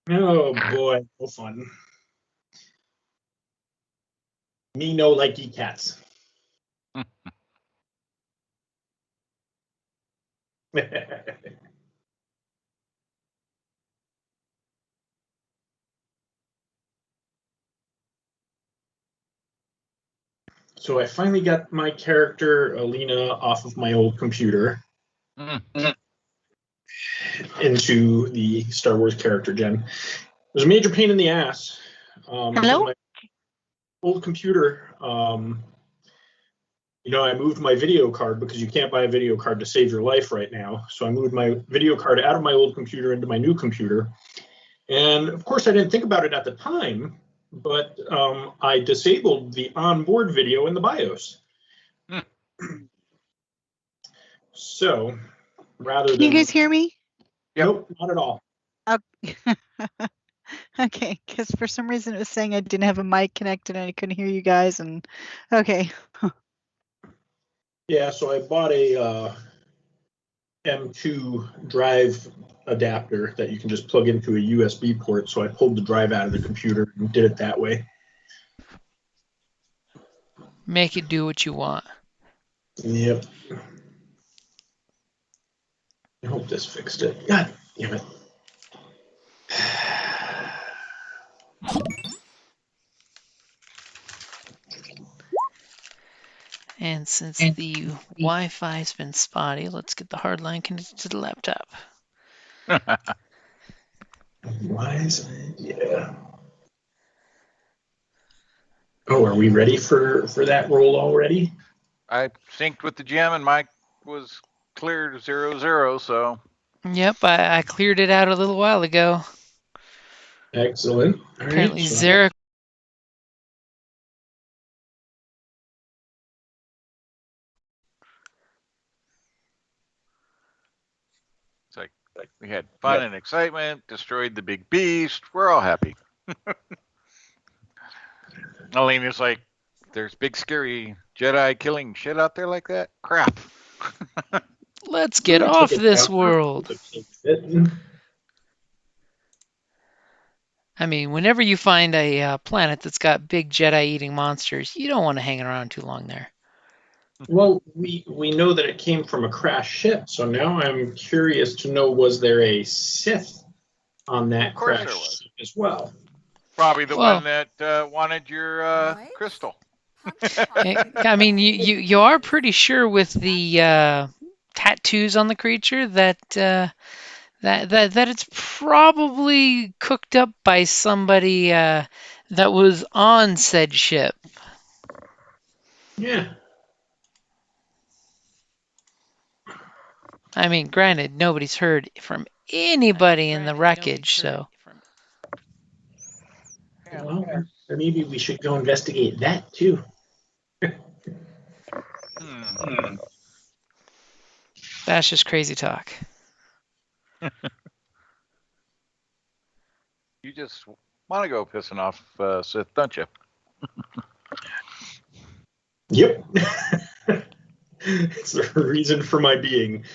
Oh boy, no fun. Me no likey cats. So I finally got my character Alina off of my old computer into the Star Wars character gen. It was a major pain in the ass. Hello? My old computer, I moved my video card because you can't buy a video card to save your life right now. So I moved my video card out of my old computer into my new computer. And of course, I didn't think about it at the time, but I disabled the onboard video in the BIOS. So rather than... Can you guys hear me? Yep. Nope, not at all. Okay, because for some reason it was saying I didn't have a mic connected and I couldn't hear you guys. And okay. Yeah, so I bought a M2 drive adapter that you can just plug into a USB port. So I pulled the drive out of the computer and did it that way. Make it do what you want. Yep. I hope this fixed it. God damn it. And since the Wi-Fi's been spotty, let's get the hard line connected to the laptop. Wise idea. Oh, are we ready for that roll already? I synced with the gem and Mike was clear to 0-0, so. Yep, I cleared it out a little while ago. Excellent. All Apparently, right, Zarek. It's like we had fun and excitement, destroyed the big beast. We're all happy. Alina's like, there's big scary Jedi killing shit out there like that? Crap. Let's get off this world. I mean, whenever you find a planet that's got big Jedi-eating monsters, you don't want to hang around too long there. Well, we know that it came from a crashed ship, so now I'm curious to know, was there a Sith on that crashed ship as well? Probably the one that wanted your crystal. I mean, you are pretty sure with the tattoos on the creature that it's probably cooked up by somebody that was on said ship. Yeah. I mean, granted, nobody's heard from anybody in the wreckage, so. Well, maybe we should go investigate that too. That's just crazy talk. You just want to go pissing off Sith, don't you? Yep. It's the reason for my being.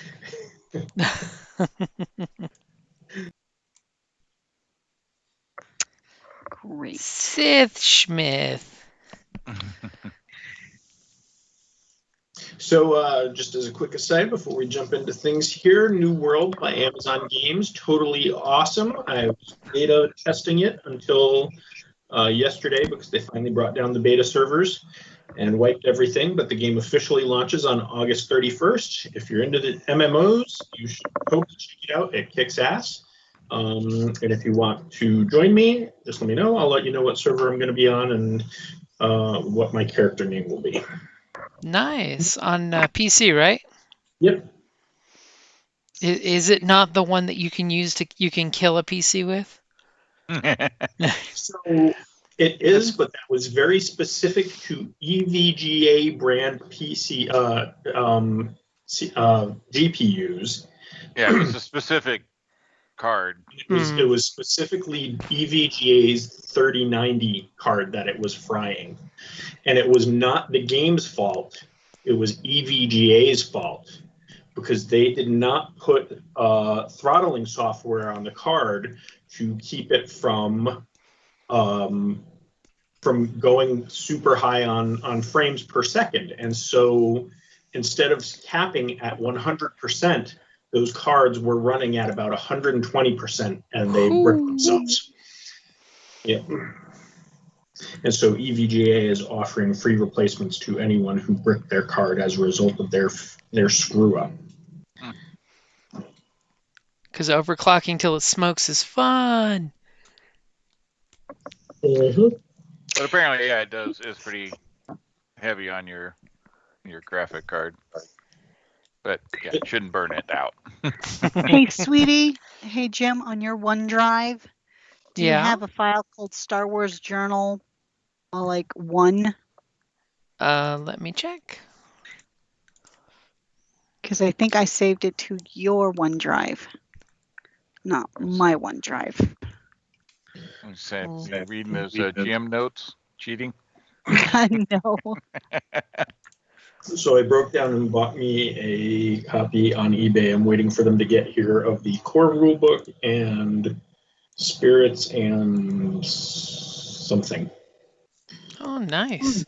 Great. Sith Schmith. So just as a quick aside before we jump into things here, New World by Amazon Games, totally awesome. I was beta testing it until yesterday because they finally brought down the beta servers and wiped everything, but the game officially launches on August 31st. If you're into the MMOs, you should totally check it out. It kicks ass. And if you want to join me, just let me know. I'll let you know what server I'm going to be on and what my character name will be. Nice. On PC, right? Yep. Is it not the one that you can use you can kill a PC with? So it is, but that was very specific to EVGA brand PC GPUs. Yeah, it was a specific card. It was specifically EVGA's 3090 card that it was frying. And it was not the game's fault. It was EVGA's fault. because they did not put throttling software on the card to keep it from going super high on frames per second. And so instead of capping at 100%, those cards were running at about 120%, and they bricked themselves. Yeah. And so EVGA is offering free replacements to anyone who bricked their card as a result of their screw up. Because overclocking till it smokes is fun. Mm-hmm. But apparently, yeah, it does. It's pretty heavy on your graphic card. But yeah, it shouldn't burn it out. Hey, sweetie. Hey, Jim, on your OneDrive, do you Yeah. have a file called Star Wars Journal, like 1? Let me check. Because I think I saved it to your OneDrive, not my OneDrive. I'm saying, you're reading those GM notes, cheating. No. So I broke down and bought me a copy on eBay. I'm waiting for them to get here of the core rulebook and spirits and something. Oh, nice.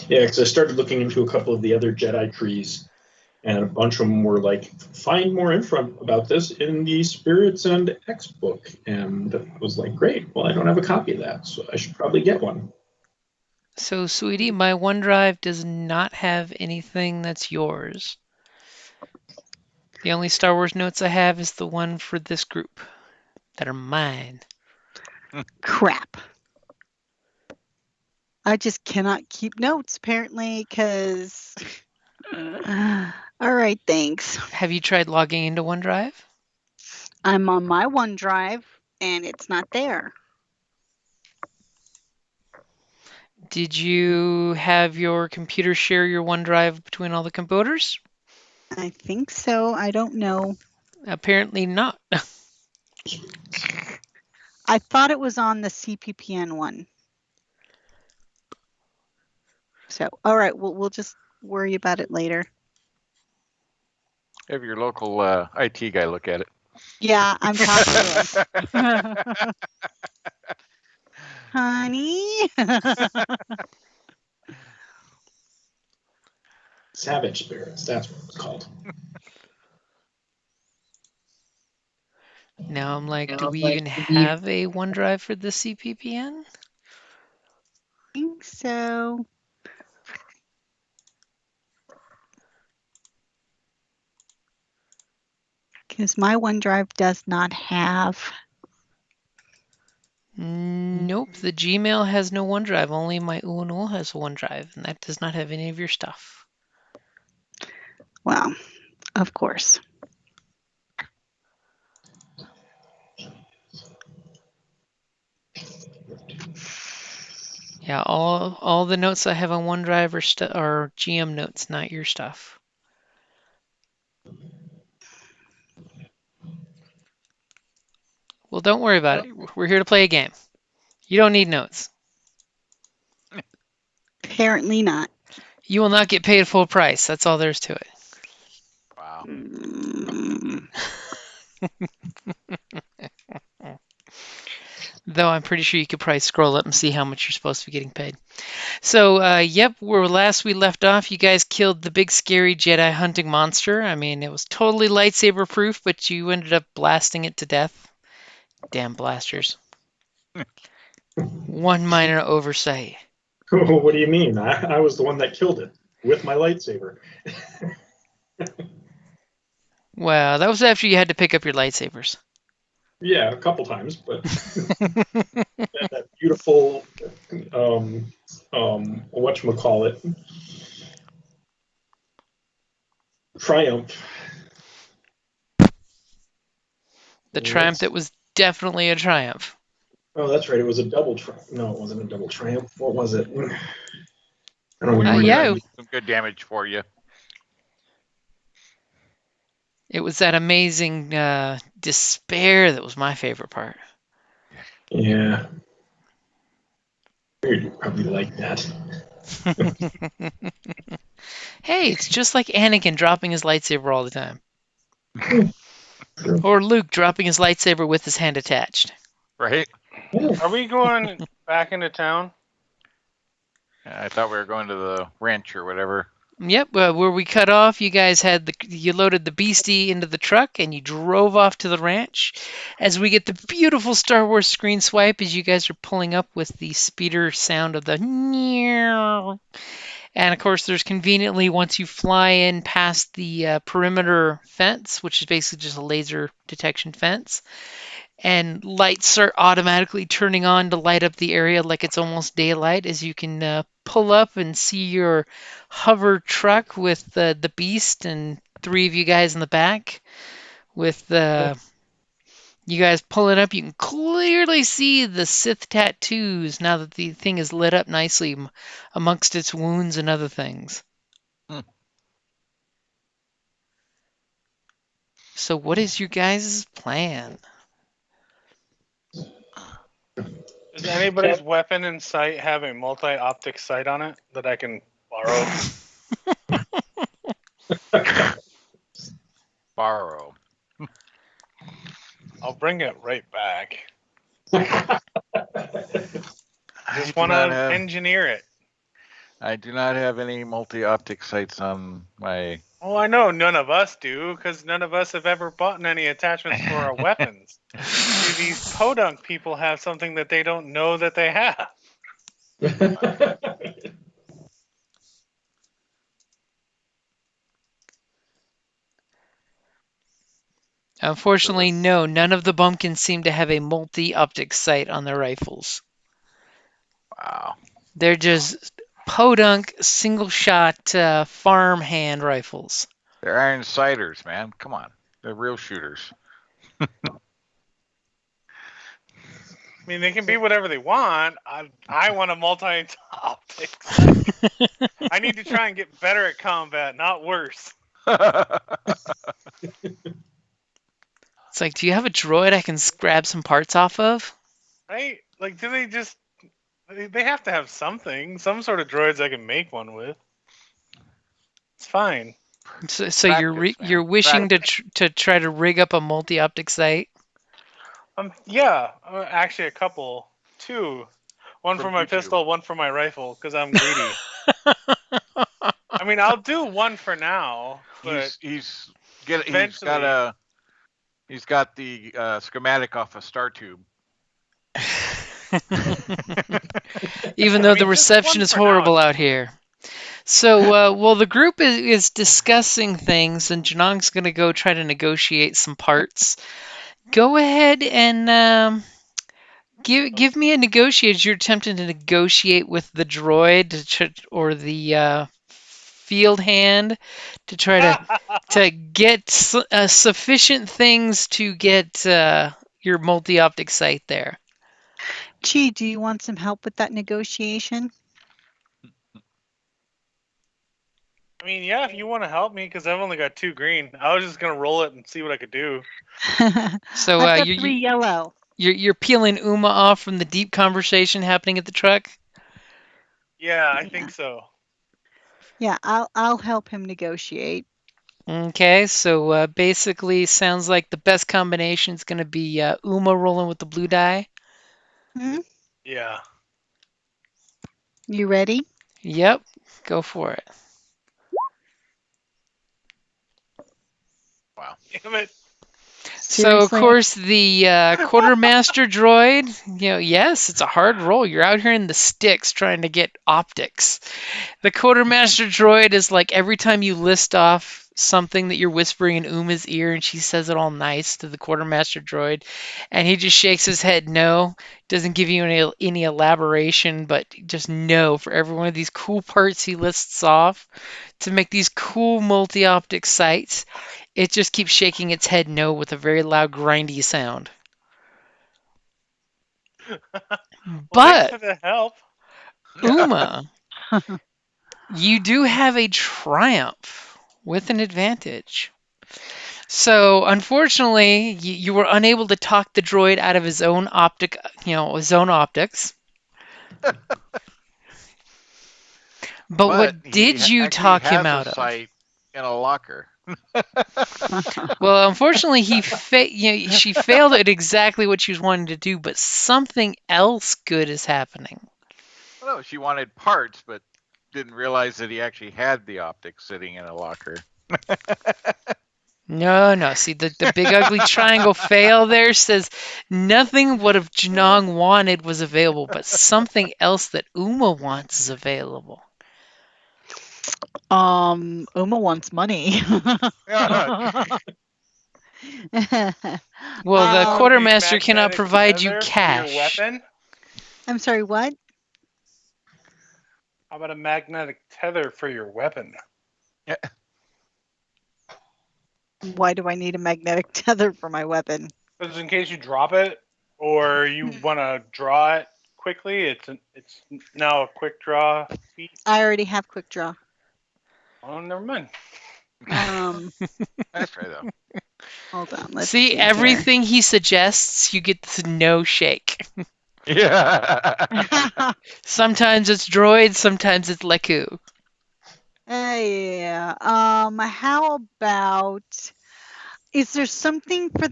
Yeah, because I started looking into a couple of the other Jedi trees, and a bunch of them were like, find more info about this in the Spirits and X book. And I was like, great, well, I don't have a copy of that, so I should probably get one. So, sweetie, my OneDrive does not have anything that's yours. The only Star Wars notes I have is the one for this group that are mine. Crap. I just cannot keep notes, apparently, because... All right, thanks. Have you tried logging into OneDrive? I'm on my OneDrive, and it's not there. Did you have your computer share your OneDrive between all the computers? I think so. I don't know. Apparently not. I thought it was on the CPPN one. So, all right, we'll just worry about it later. Have your local IT guy look at it. Yeah, I'm talking to him. Honey. Savage Spirits, that's what it's called. Now I'm like, do we even have a OneDrive for the CPPN? I think so. Because my OneDrive does not have. Nope, the Gmail has no OneDrive. Only my Uno has OneDrive, and that does not have any of your stuff. Well, of course. Yeah, all the notes I have on OneDrive are GM notes, not your stuff. Well, don't worry about it. We're here to play a game. You don't need notes. Apparently not. You will not get paid full price. That's all there's to it. Wow. Though I'm pretty sure you could probably scroll up and see how much you're supposed to be getting paid. So, yep, where last we left off, you guys killed the big scary Jedi hunting monster. I mean, it was totally lightsaber proof, but you ended up blasting it to death. Damn blasters. One minor oversight. What do you mean? I was the one that killed it with my lightsaber. Well, that was after you had to pick up your lightsabers. Yeah, a couple times, but that beautiful, whatchamacallit, triumph. The triumph that was definitely a triumph. Oh, that's right. It was a double triumph. No, it wasn't a double triumph. What was it? I don't We remember. were yeah. doing some good damage for you. It was that amazing despair that was my favorite part. Yeah. Figured you'd probably like that. Hey, it's just like Anakin dropping his lightsaber all the time. True. Or Luke dropping his lightsaber with his hand attached. Right? Are we going back into town? I thought we were going to the ranch or whatever. Yep, where we cut off, you guys had you loaded the beastie into the truck and you drove off to the ranch. As we get the beautiful Star Wars screen swipe as you guys are pulling up with the speeder sound of the meow. And of course, there's conveniently once you fly in past the perimeter fence, which is basically just a laser detection fence, and lights start automatically turning on to light up the area like it's almost daylight as you can pull up and see your hover truck with the beast and three of you guys in the back with you guys pulling up. You can clearly see the Sith tattoos now that the thing is lit up nicely amongst its wounds and other things. Hmm. So what is your guys' plan? Does anybody's weapon in sight have a multi-optic sight on it that I can borrow? Borrow. I'll bring it right back. I Just do want not to have. engineer it. I do not have any multi-optic sights on my. Oh, I know none of us do, because none of us have ever bought any attachments for our weapons. See, these podunk people have something that they don't know that they have. Unfortunately, no, none of the bumpkins seem to have a multi-optic sight on their rifles. Wow. They're just podunk single-shot farm hand rifles. They're iron sighters, man. Come on. They're real shooters. I mean, they can be whatever they want. I want a multi-optic sight. I need to try and get better at combat, not worse. It's like, do you have a droid I can grab some parts off of? Right? Like, do they just... They have to have something. Some sort of droids I can make one with. It's fine. So Practice, you're man. wishing Practice. to try to rig up a multi-optic sight? Yeah, actually a couple. Two. One for From my YouTube. pistol, one for my rifle, because I'm greedy. I mean, I'll do one for now, but He's eventually... got the schematic off a star tube. Even though the just reception one is for now. horrible out here. So, well, the group is discussing things, and Janong's going to go try to negotiate some parts. Go ahead and give me a negotiate. You're attempting to negotiate with the droid or the field hand to try to get sufficient things to get your multi-optic sight there. Gee, do you want some help with that negotiation? I mean, yeah, if you want to help me, because I've only got 2 green. I was just gonna roll it and see what I could do. So I've got 3 yellow. You're peeling Uma off from the deep conversation happening at the truck. Yeah, I think so. Yeah, I'll help him negotiate. Okay, so basically, sounds like the best combination is going to be Uma rolling with the blue die. Hmm? Yeah. You ready? Yep, go for it. Wow. Damn it. So of Seriously? course the quartermaster droid, yes, it's a hard roll. You're out here in the sticks trying to get optics. The quartermaster droid is like every time you list off something that you're whispering in Uma's ear and she says it all nice to the quartermaster droid and he just shakes his head no, doesn't give you any elaboration, but just no for every one of these cool parts he lists off to make these cool multi-optic sights. It just keeps shaking its head no with a very loud grindy sound. Well, thanks for But the help. Uma, you do have a triumph with an advantage. So unfortunately, you were unable to talk the droid out of his own optics. But what he did you actually talk him has out a of? sight in a locker. Well, unfortunately, she failed at exactly what she was wanting to do, but something else good is happening. No, she wanted parts, but didn't realize that he actually had the optics sitting in a locker. No. See, the big ugly triangle fail there says nothing what if Janong wanted was available, but something else that Uma wants is available. Uma wants money. Well, the Um, quartermaster cannot Magnetic provide you tether for cash. your weapon? I'm sorry, what? How about a magnetic tether for your weapon? Why do I need a magnetic tether for my weapon? Because in case you drop it or you want to draw it quickly, it's now a quick draw feat. I already have quick draw. Oh, never mind. That's right, though. Hold on. Let's See, see everything he suggests, you get this no shake. Yeah. here. Sometimes it's droid, sometimes it's Leku. Yeah. How about? Is there something for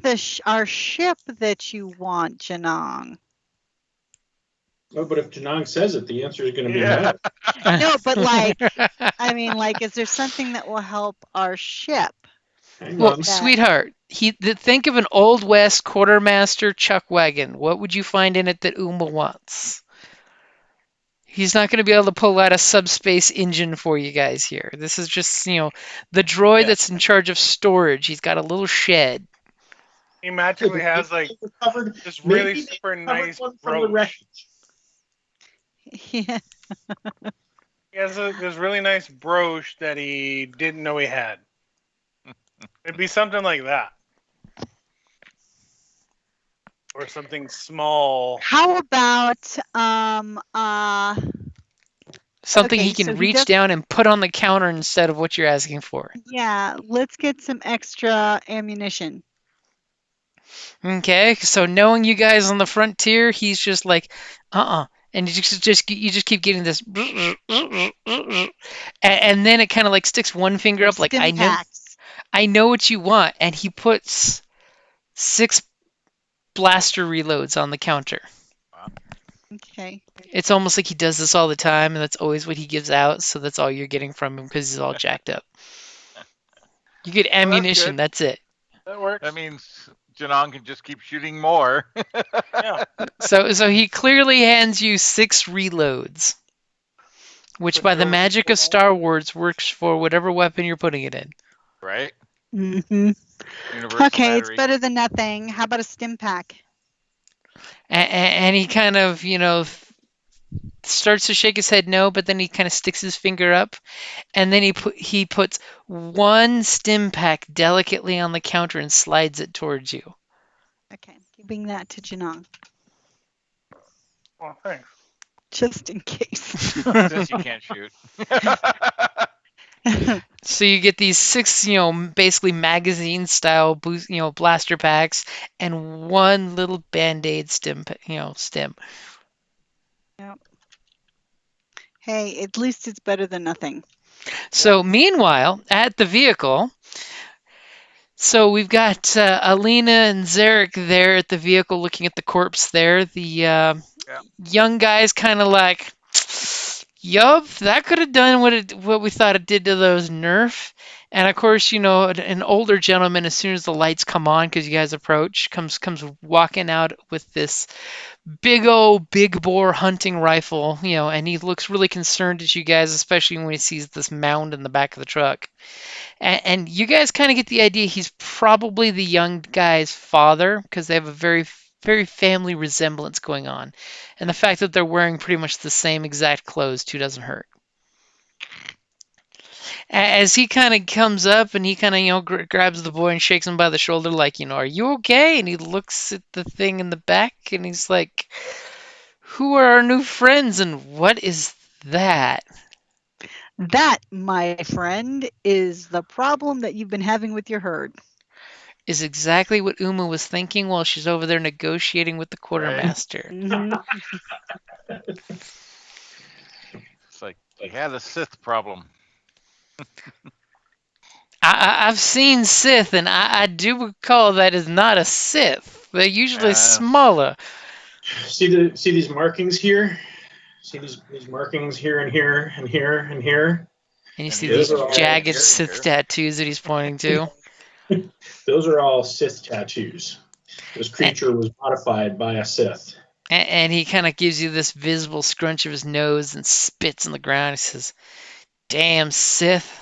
our ship that you want, Janong? Oh, but if Janong says it, the answer is going to be Yeah. no. No, but I mean, is there something that will help our ship? Hang Well, on. sweetheart, think of an old west quartermaster chuck wagon. What would you find in it that Uma wants? He's not going to be able to pull out a subspace engine for you guys here. This is just, the droid Yeah. that's in charge of storage. He's got a little shed. He magically has Maybe they recovered- this maybe really they super recovered nice one from the brooch. wreckage. Yeah. He has this really nice brooch that he didn't know he had. It'd be something like that. Or something small. How about Something Okay, he can so he reach does- down and put on the counter instead of what you're asking for. yeah, let's get some extra ammunition. Okay, so knowing you guys on the frontier, he's just like, and you just keep getting this, and then it kind of like sticks one finger up, like Stim packs. I know what you want, and he puts 6 blaster reloads on the counter. Okay. It's almost like he does this all the time, and that's always what he gives out, so that's all you're getting from him because he's all jacked up. You get ammunition, good. that's it. That works. That means Janong can just keep shooting more. Yeah. So he clearly hands you 6 reloads, which by the magic of Star Wars works for whatever weapon you're putting it in. Right? Mm-hmm. Universal Okay, it's battery. better than nothing. How about a stim pack? And he kind of, starts to shake his head no, but then he kind of sticks his finger up, and then he puts 1 stim pack delicately on the counter and slides it towards you. Okay, giving that to Janong. Oh, thanks. Just in case. Since you can't shoot. So you get these 6, basically magazine style blaster packs and 1 little band-aid stim. Yep. Hey, at least it's better than nothing. So meanwhile, at the vehicle, so we've got Alina and Zarek there at the vehicle looking at the corpse there. The young guy's kind of like, yup, that could have done what we thought it did to those Nerf. And of course, an older gentleman, as soon as the lights come on, because you guys approach, comes walking out with this big bore hunting rifle, and he looks really concerned at you guys, especially when he sees this mound in the back of the truck. And you guys kind of get the idea he's probably the young guy's father, because they have a very, very family resemblance going on. And the fact that they're wearing pretty much the same exact clothes too doesn't hurt. As he kind of comes up and he kind of, grabs the boy and shakes him by the shoulder like, are you okay? And he looks at the thing in the back and he's like, who are our new friends and what is that? That, my friend, is the problem that you've been having with your herd. Is exactly what Uma was thinking while she's over there negotiating with the quartermaster. Mhm. It's like, He had a Sith problem. I've seen Sith, and I do recall that is not a Sith. They're usually smaller. See these markings here? See these markings here and here and here and here? And you And see here, these those are all jagged here, Sith here. tattoos that he's pointing to. Those are all Sith tattoos. This creature was modified by a Sith. And he kind of gives you this visible scrunch of his nose and spits on the ground. He says, "Damn Sith."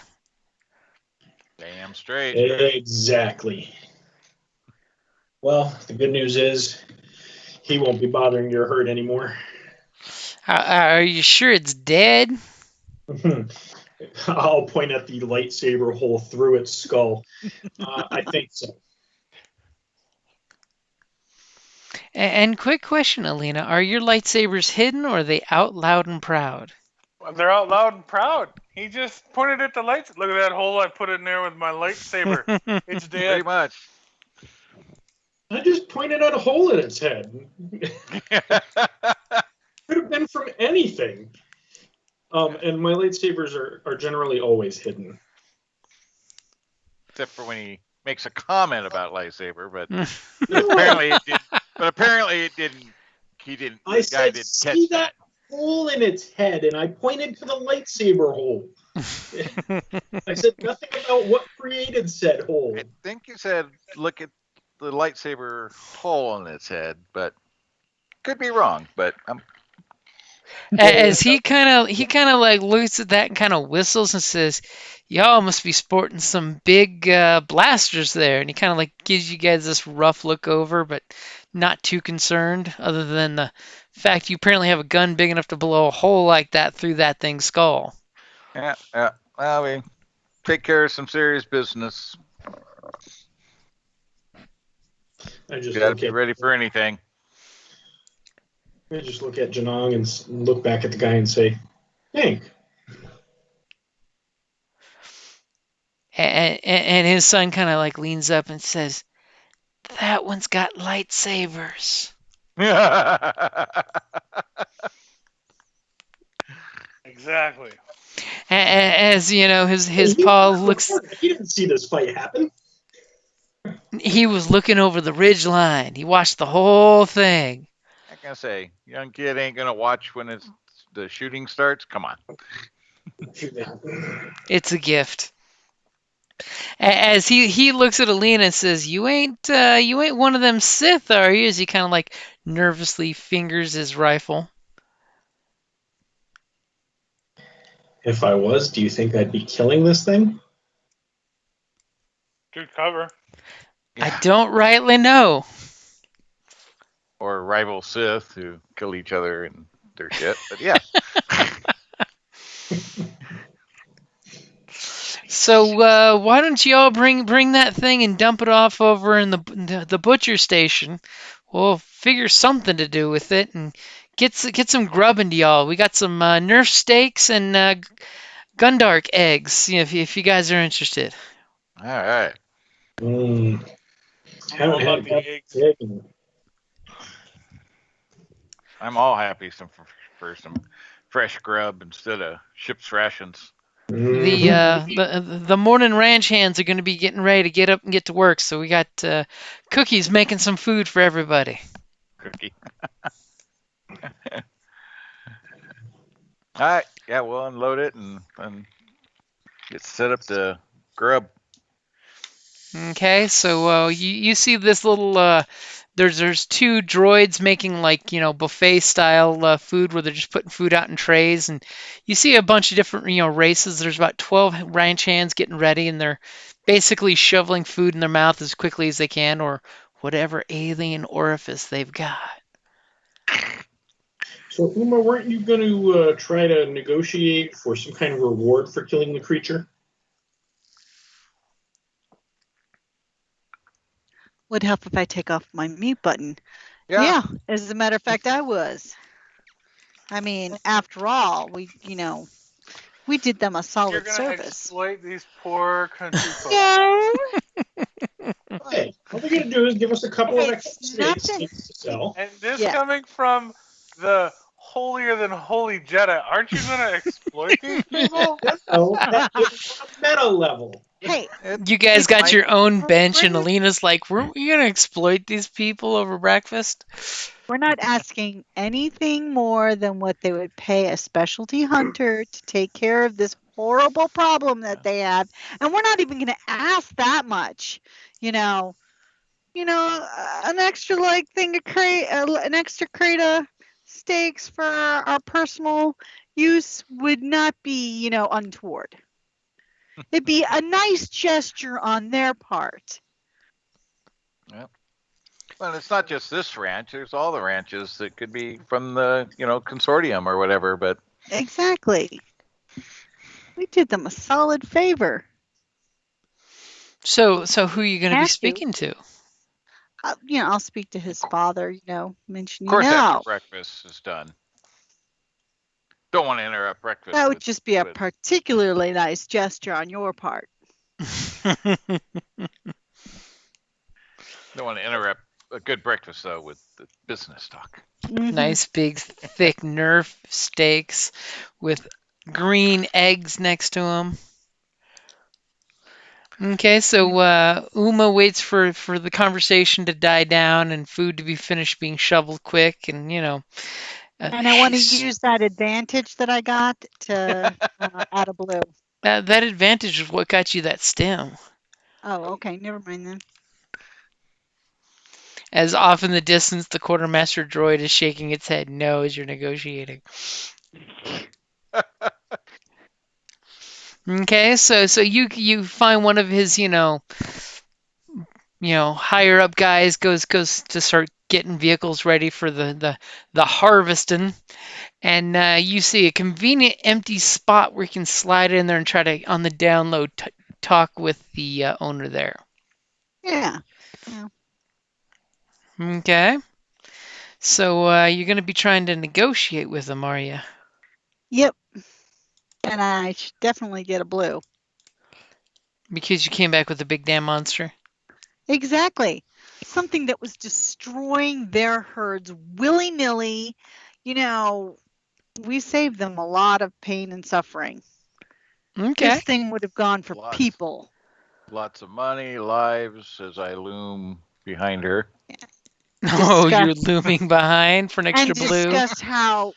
Damn straight. Exactly. Well, the good news is he won't be bothering your herd anymore. Are you sure it's dead? I'll point at the lightsaber hole through its skull. I think so. And quick question, Alina: are your lightsabers hidden, or are they out loud and proud? Well, they're out loud and proud. He just pointed at the lights. Look at that hole I put in there with my lightsaber. It's Pretty dead. much. I just pointed at a hole in its head. Could have been from anything. And my lightsabers are generally always hidden. Except for when he makes a comment about lightsaber, but No, apparently it did. But apparently it didn't. He didn't. I The guy said, didn't see catch that hole in its head, and I pointed to the lightsaber hole. I said nothing about what created said hole. I think you said look at the lightsaber hole in its head, but could be wrong. But As he kind of like looks at that and kind of whistles and says, "Y'all must be sporting some big blasters there." And he kind of like gives you guys this rough look over, but not too concerned, other than the fact you apparently have a gun big enough to blow a hole like that through that thing's skull. yeah. Well, we take care of some serious business. I just Got to look be at ready for anything. I just look at Janong and look back at the guy and say, "Hank." And his son kind of like leans up and says, "That one's got lightsabers." Exactly. As you know, his He paw was looks. reporting. He didn't see this fight happen. He was looking over the ridge line. He watched the whole thing. I can say, young kid ain't gonna watch when the shooting starts. Come on. It's a gift. As he looks at Alina and says, "You ain't one of them Sith, are you?" As he kind of like nervously fingers his rifle. If I was, do you think I'd be killing this thing? Good cover. I don't rightly know. Or rival Sith who kill each other and their shit. But yeah. So why don't you all bring that thing and dump it off over in the butcher station? We'll figure something to do with it and get some grub into y'all. We got some Nerf steaks and Gundark eggs. You know, if you guys are interested. All right. Mm, I'm all about the eggs. I'm all happy for some fresh grub instead of ship's rations. The morning ranch hands are going to be getting ready to get up and get to work, so we got cookies making some food for everybody. Cookie. All right. Yeah, we'll unload it and get set up to grub. Okay, so you see this little there's two droids making like buffet style food where they're just putting food out in trays, and you see a bunch of different races. There's about 12 ranch hands getting ready, and they're basically shoveling food in their mouth as quickly as they can, or whatever alien orifice they've got. So, Uma, weren't you going to try to negotiate for some kind of reward for killing the creature? Would help if I take off my mute button. Yeah. Yeah, as a matter of fact, I was. I mean, after all, we did them a You're solid gonna service. exploit these poor country folks. No, Hey, all they're going to do is give us a couple of extra It's nothing. steaks to sell. And this Yeah. coming from the holier than holy Jedi. Aren't you going to exploit these people? No, it's on a meta level. Hey, You guys got It's your own bench, and great. Alina's like, "Weren't we gonna exploit these people over breakfast?" We're not asking anything more than what they would pay a specialty hunter to take care of this horrible problem that they have, and we're not even going to ask that much. You know, an extra thing to crate, an extra crate of steaks for our personal use would not be, untoward. It'd be a nice gesture on their part. Well, it's not just this ranch. There's all the ranches that could be from the, consortium or whatever. But Exactly. We did them a solid favor. So who are you gonna be Have to. speaking to? I'll speak to his father, mention, of course, after breakfast is done. Don't want to interrupt breakfast. that would just be a particularly nice gesture on your part. Don't want to interrupt a good breakfast though with the business talk. Mhm. Nice big thick Nerf steaks with green eggs next to them. Okay, so Uma waits for the conversation to die down and food to be finished being shoveled quick, and And I want to use that advantage that I got to add a blue. that advantage is what got you that stem. Oh, okay. Never mind then. As off in the distance, the quartermaster droid is shaking its head no as you're negotiating. Okay, so you find one of his higher up guys goes to start getting vehicles ready for the harvesting, and you see a convenient empty spot where you can slide in there and try to on the download talk with the owner there. Yeah. Okay, so you're going to be trying to negotiate with him, are you? Yep. And I should definitely get a blue. Because you came back with a big damn monster. Exactly. Something that was destroying their herds willy-nilly. We saved them a lot of pain and suffering. Okay. This thing would have gone for people. Lots of money, lives, as I loom behind her. Oh, you're looming behind for an extra blue. And discuss how,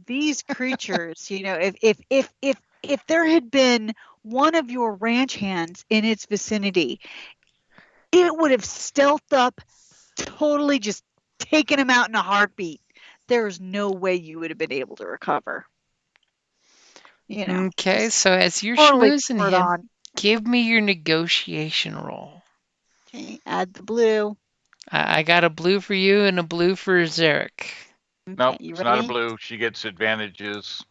these creatures, if there had been one of your ranch hands in its vicinity, it would have stealthed up, totally just taken him out in a heartbeat. There's no way you would have been able to recover. Okay, so as you're totally schmoozing him, give me your negotiation roll. Okay, add the blue. I got a blue for you and a blue for Zarek. Nope, it's not a blue. She gets advantages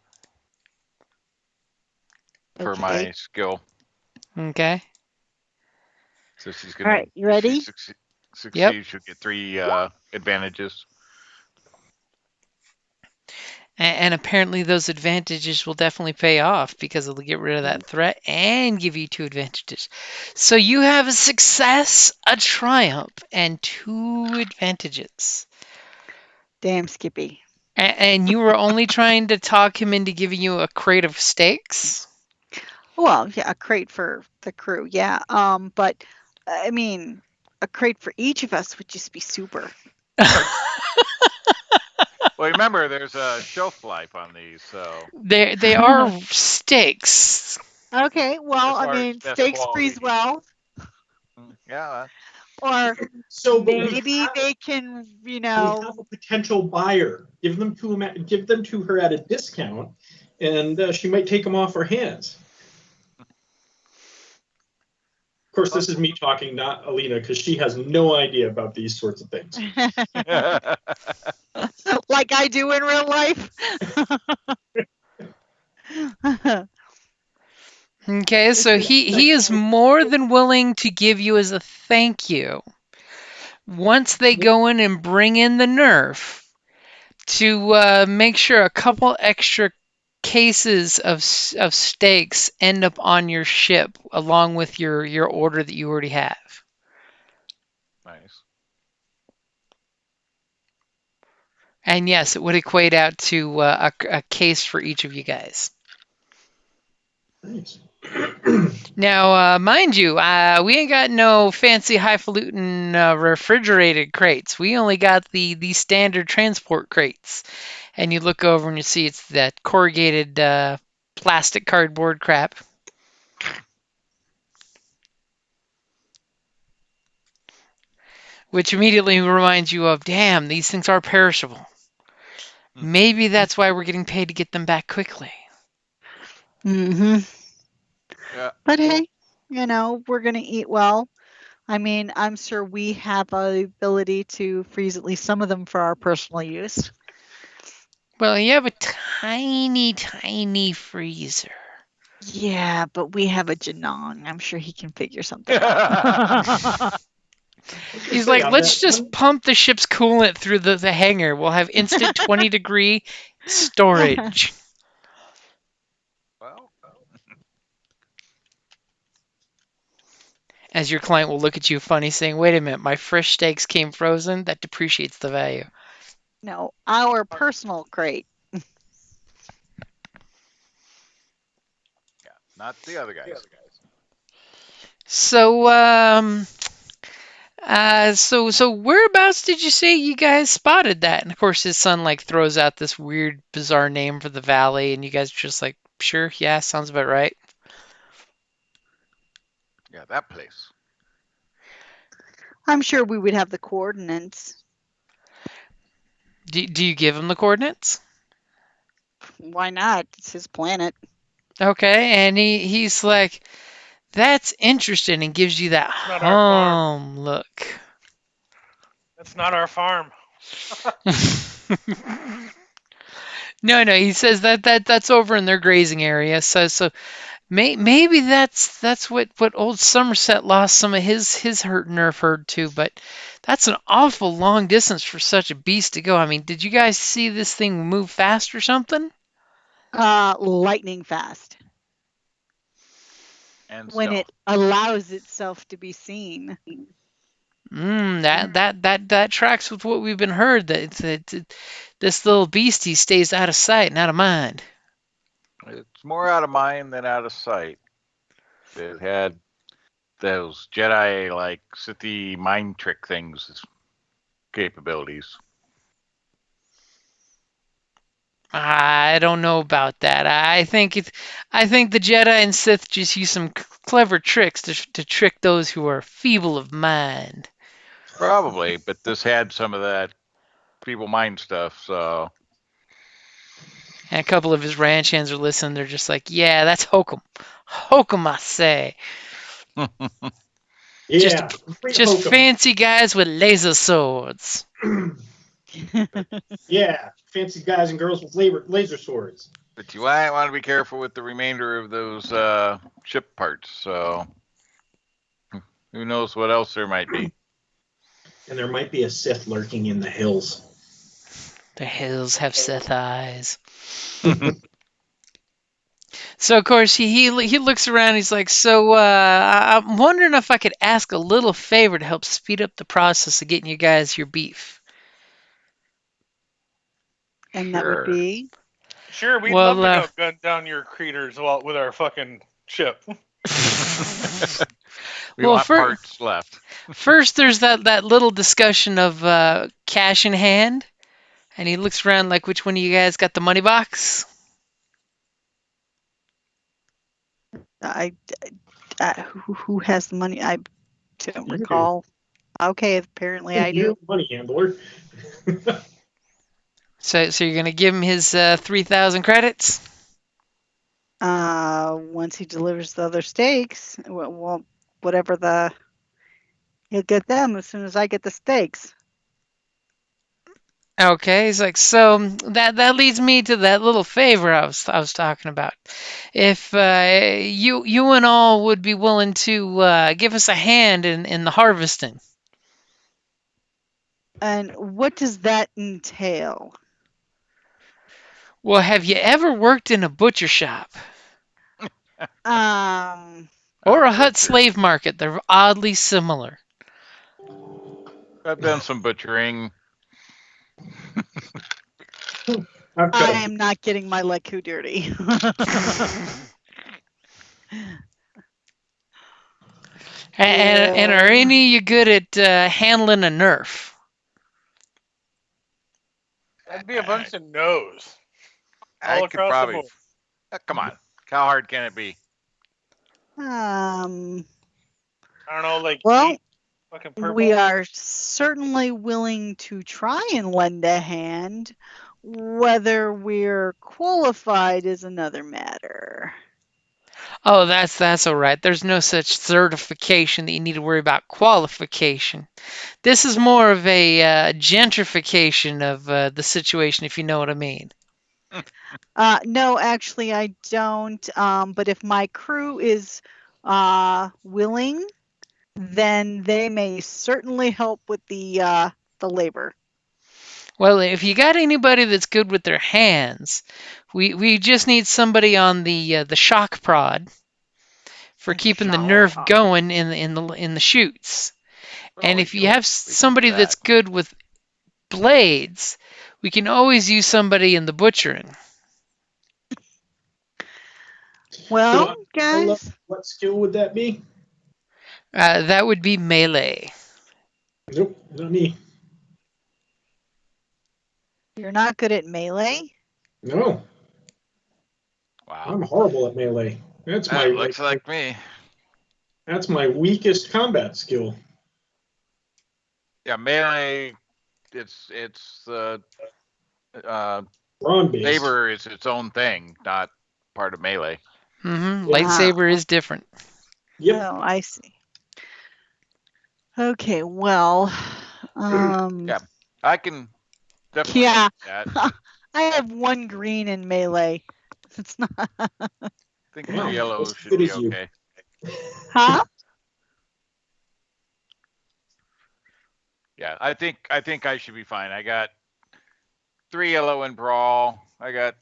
for my skill. Okay. So she's gonna. All right, you ready? If she succeeds, she'll get 3 advantages. And apparently those advantages will definitely pay off because it'll get rid of that threat and give you 2 advantages. So you have a success, a triumph, and 2 advantages. Damn, Skippy. And you were only trying to talk him into giving you a crate of steaks? Well, yeah, a crate for the crew, yeah. But I mean, a crate for each of us would just be super. Well, remember, there's a shelf life on these, so they are steaks. Okay, well, steaks freeze well. Yeah. Or so maybe they can, We have a potential buyer. Give them to her at a discount, and she might take them off our hands. Of course, this is me talking, not Alina, because she has no idea about these sorts of things. Like I do in real life. Okay, so he is more than willing to give you as a thank you. Once they go in and bring in the Nerf, to make sure a couple extra cases of steaks end up on your ship along with your order that you already have. Nice. And yes, it would equate out to a case for each of you guys. Nice. Now, mind you, we ain't got no fancy highfalutin refrigerated crates. We only got the standard transport crates. And you look over and you see it's that corrugated plastic cardboard crap. Which immediately reminds you of, damn, these things are perishable. Maybe that's why we're getting paid to get them back quickly. Mm-hmm. Yeah. But hey, we're going to eat well. I mean, I'm sure we have the ability to freeze at least some of them for our personal use. Well, you have a tiny, tiny freezer. Yeah, but we have a Janong. I'm sure he can figure something out. He's like, let's just pump the ship's coolant through the hangar. We'll have instant 20-degree storage. Well, As your client will look at you funny, saying, wait a minute, my fresh steaks came frozen? That depreciates the value. No, our personal crate. yeah, not the other guys. So, so whereabouts did you say you guys spotted that? And of course, his son like throws out this weird, bizarre name for the valley, and you guys are just like, sure, yeah, sounds about right. Yeah, that place. I'm sure we would have the coordinates. Do you give him the coordinates? Why not? It's his planet. Okay, and he's like, that's interesting, and gives you that Not our farm. home look. That's not our farm. No, he says that's over in their grazing area. So maybe that's what old Somerset lost some of his nerve herd to. But that's an awful long distance for such a beast to go. I mean, did you guys see this thing move fast or something? Lightning fast. And When stealth. it allows itself to be seen. That tracks with what we've been heard. That this little beastie stays out of sight and out of mind. It's more out of mind than out of sight. It had those Jedi like Sithy mind trick things capabilities. I don't know about that. I think the Jedi and Sith just use some clever tricks to trick those who are feeble of mind. Probably, but this had some of that feeble mind stuff, so And a couple of his ranch hands are listening. They're just like, yeah, that's hokum. Hokum, I say. Yeah, Just fancy guys with laser swords. Yeah, fancy guys and girls with laser swords. but you might want to be careful with the remainder of those ship parts, so who knows what else there might be. And there might be a Sith lurking in the hills. The hills have Sith eyes. So of course he looks around. He's like, so I'm wondering if I could ask a little favor to help speed up the process of getting you guys your beef. And that would be? Sure, we'd Well, love to go gun down your creators with our fucking ship. We want parts left. First, there's that little discussion of cash in hand, and he looks around like, which one of you guys got the money box? Who has the money? I don't recall. Okay, apparently I do. Money handler. So you're gonna give him his 3,000 credits? Once he delivers the other steaks, well, whatever he'll get them as soon as I get the steaks. Okay, he's like, so that leads me to that little favor I was talking about. If you and all would be willing to give us a hand in the harvesting. And what does that entail? Well, have you ever worked in a butcher shop? Or a hut slave market? They're oddly similar. I've done some butchering. I've got I a am not getting my Leku dirty. And are Ew. any of you good at handling a Nerf? That'd be a bunch of no's I all could across the probably. board. Come on. How hard can it be? Um, I don't know, like well, 8 fucking purple. we are certainly willing to try and lend a hand. Whether we're qualified is another matter. Oh, that's all right. There's no such certification that you need to worry about qualification. This is more of a gentrification of the situation, if you know what I mean. No, actually, I don't. But if my crew is willing, then they may certainly help with the labor. Well, if you got anybody that's good with their hands, we just need somebody on the shock prod for keeping the Shock nerve prod. going in the chutes. And we if you can- have we can do somebody that's that. good with blades, we can always use somebody in the butchering. Well, So, guys, what skill would that be? That would be melee. Nope, not me. you're not good at melee. No, Wow. I'm horrible at melee. That's That my looks like me. that's my weakest combat skill. Yeah, melee. It's Brawn based. saber is its own thing, not part of melee. Mm-hmm. Yeah. Lightsaber is different. Yep. Oh, I see. Okay, well, Yeah, I can definitely yeah, help with that. I have 1 green in melee. It's not, I think Wow, 3 yellow that's should good be as you. okay. huh? Yeah, I think I should be fine. I got 3 yellow in brawl. I got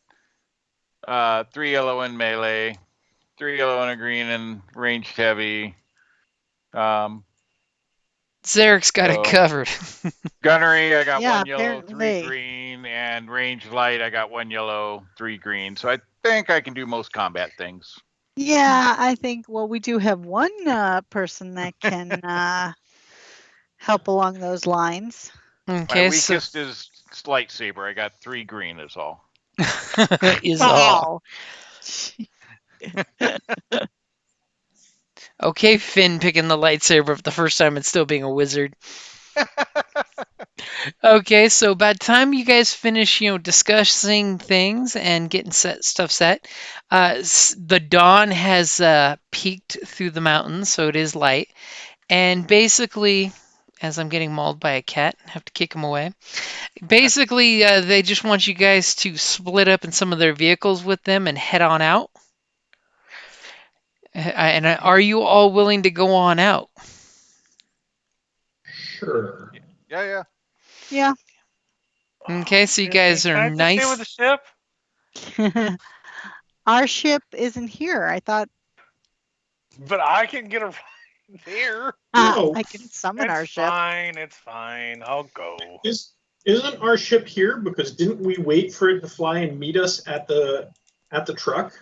3 yellow in melee, 3 yellow and a green in ranged heavy. Zarek's got it So- covered. Gunnery, I got Yeah, 1 yellow, 3 apparently. green, and ranged light, I got 1 yellow, 3 green. So I think I can do most combat things. Yeah, I think, well, we do have 1 person that can help along those lines. My Okay, so weakest is lightsaber. I got 3 green is all. is all. Wow. Okay, Finn picking the lightsaber for the first time and still being a wizard. Okay, so by the time you guys finish, discussing things and getting stuff set, the dawn has peeked through the mountains, so it is light. And basically, as I'm getting mauled by a cat, I have to kick him away. Basically, they just want you guys to split up in some of their vehicles with them and head on out. And are you all willing to go on out? Sure. Yeah. Yeah. Okay, so you guys Can are I just stay with nice. the ship? Our ship isn't here. I thought But I can get around there. No. I can summon our It's ship. fine. It's fine. I'll go. Isn't our ship here? Because didn't we wait for it to fly and meet us at the truck?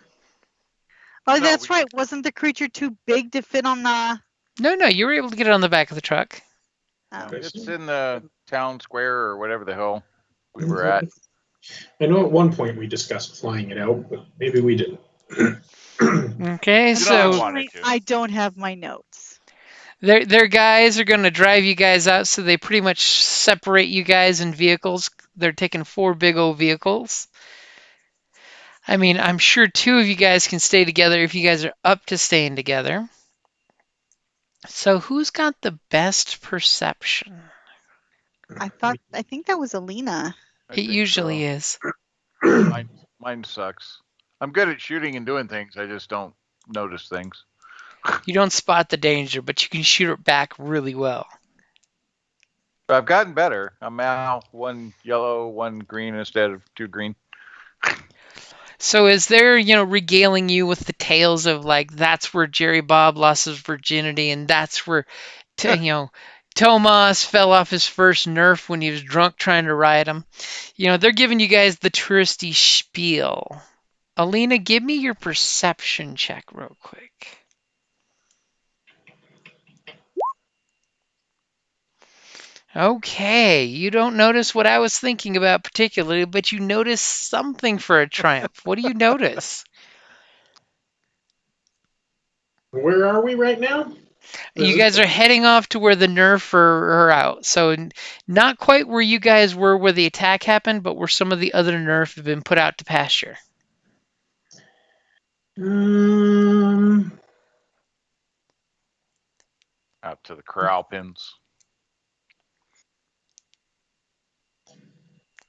Oh, No, that's we- right. Wasn't the creature too big to fit on the? No, you were able to get it on the back of the truck. Oh. Okay. It's in the town square or whatever the hell we were at. I know at one point we discussed flying it out, but maybe we didn't. Okay, You don't so want Unfortunately, it to. I don't have my notes. their guys are going to drive you guys out, so they pretty much separate you guys in vehicles. They're taking 4 big old vehicles. I mean, I'm sure 2 of you guys can stay together if you guys are up to staying together. So who's got the best perception? I think that was Alina. I It think usually so. is. Mine sucks. I'm good at shooting and doing things. I just don't notice things. You don't spot the danger, but you can shoot it back really well. But I've gotten better. I'm now 1 yellow, 1 green instead of 2 green. So is there, regaling you with the tales of like that's where Jerry Bob lost his virginity and that's where Tomas fell off his first Nerf when he was drunk trying to ride him. They're giving you guys the touristy spiel. Alina, give me your perception check real quick. Okay, you don't notice what I was thinking about particularly, but you notice something for a triumph. What do you notice? Where are we right now? You guys are heading off to where the Nerf are out. So not quite where you guys were where the attack happened, but where some of the other Nerf have been put out to pasture. Out to the corral pins.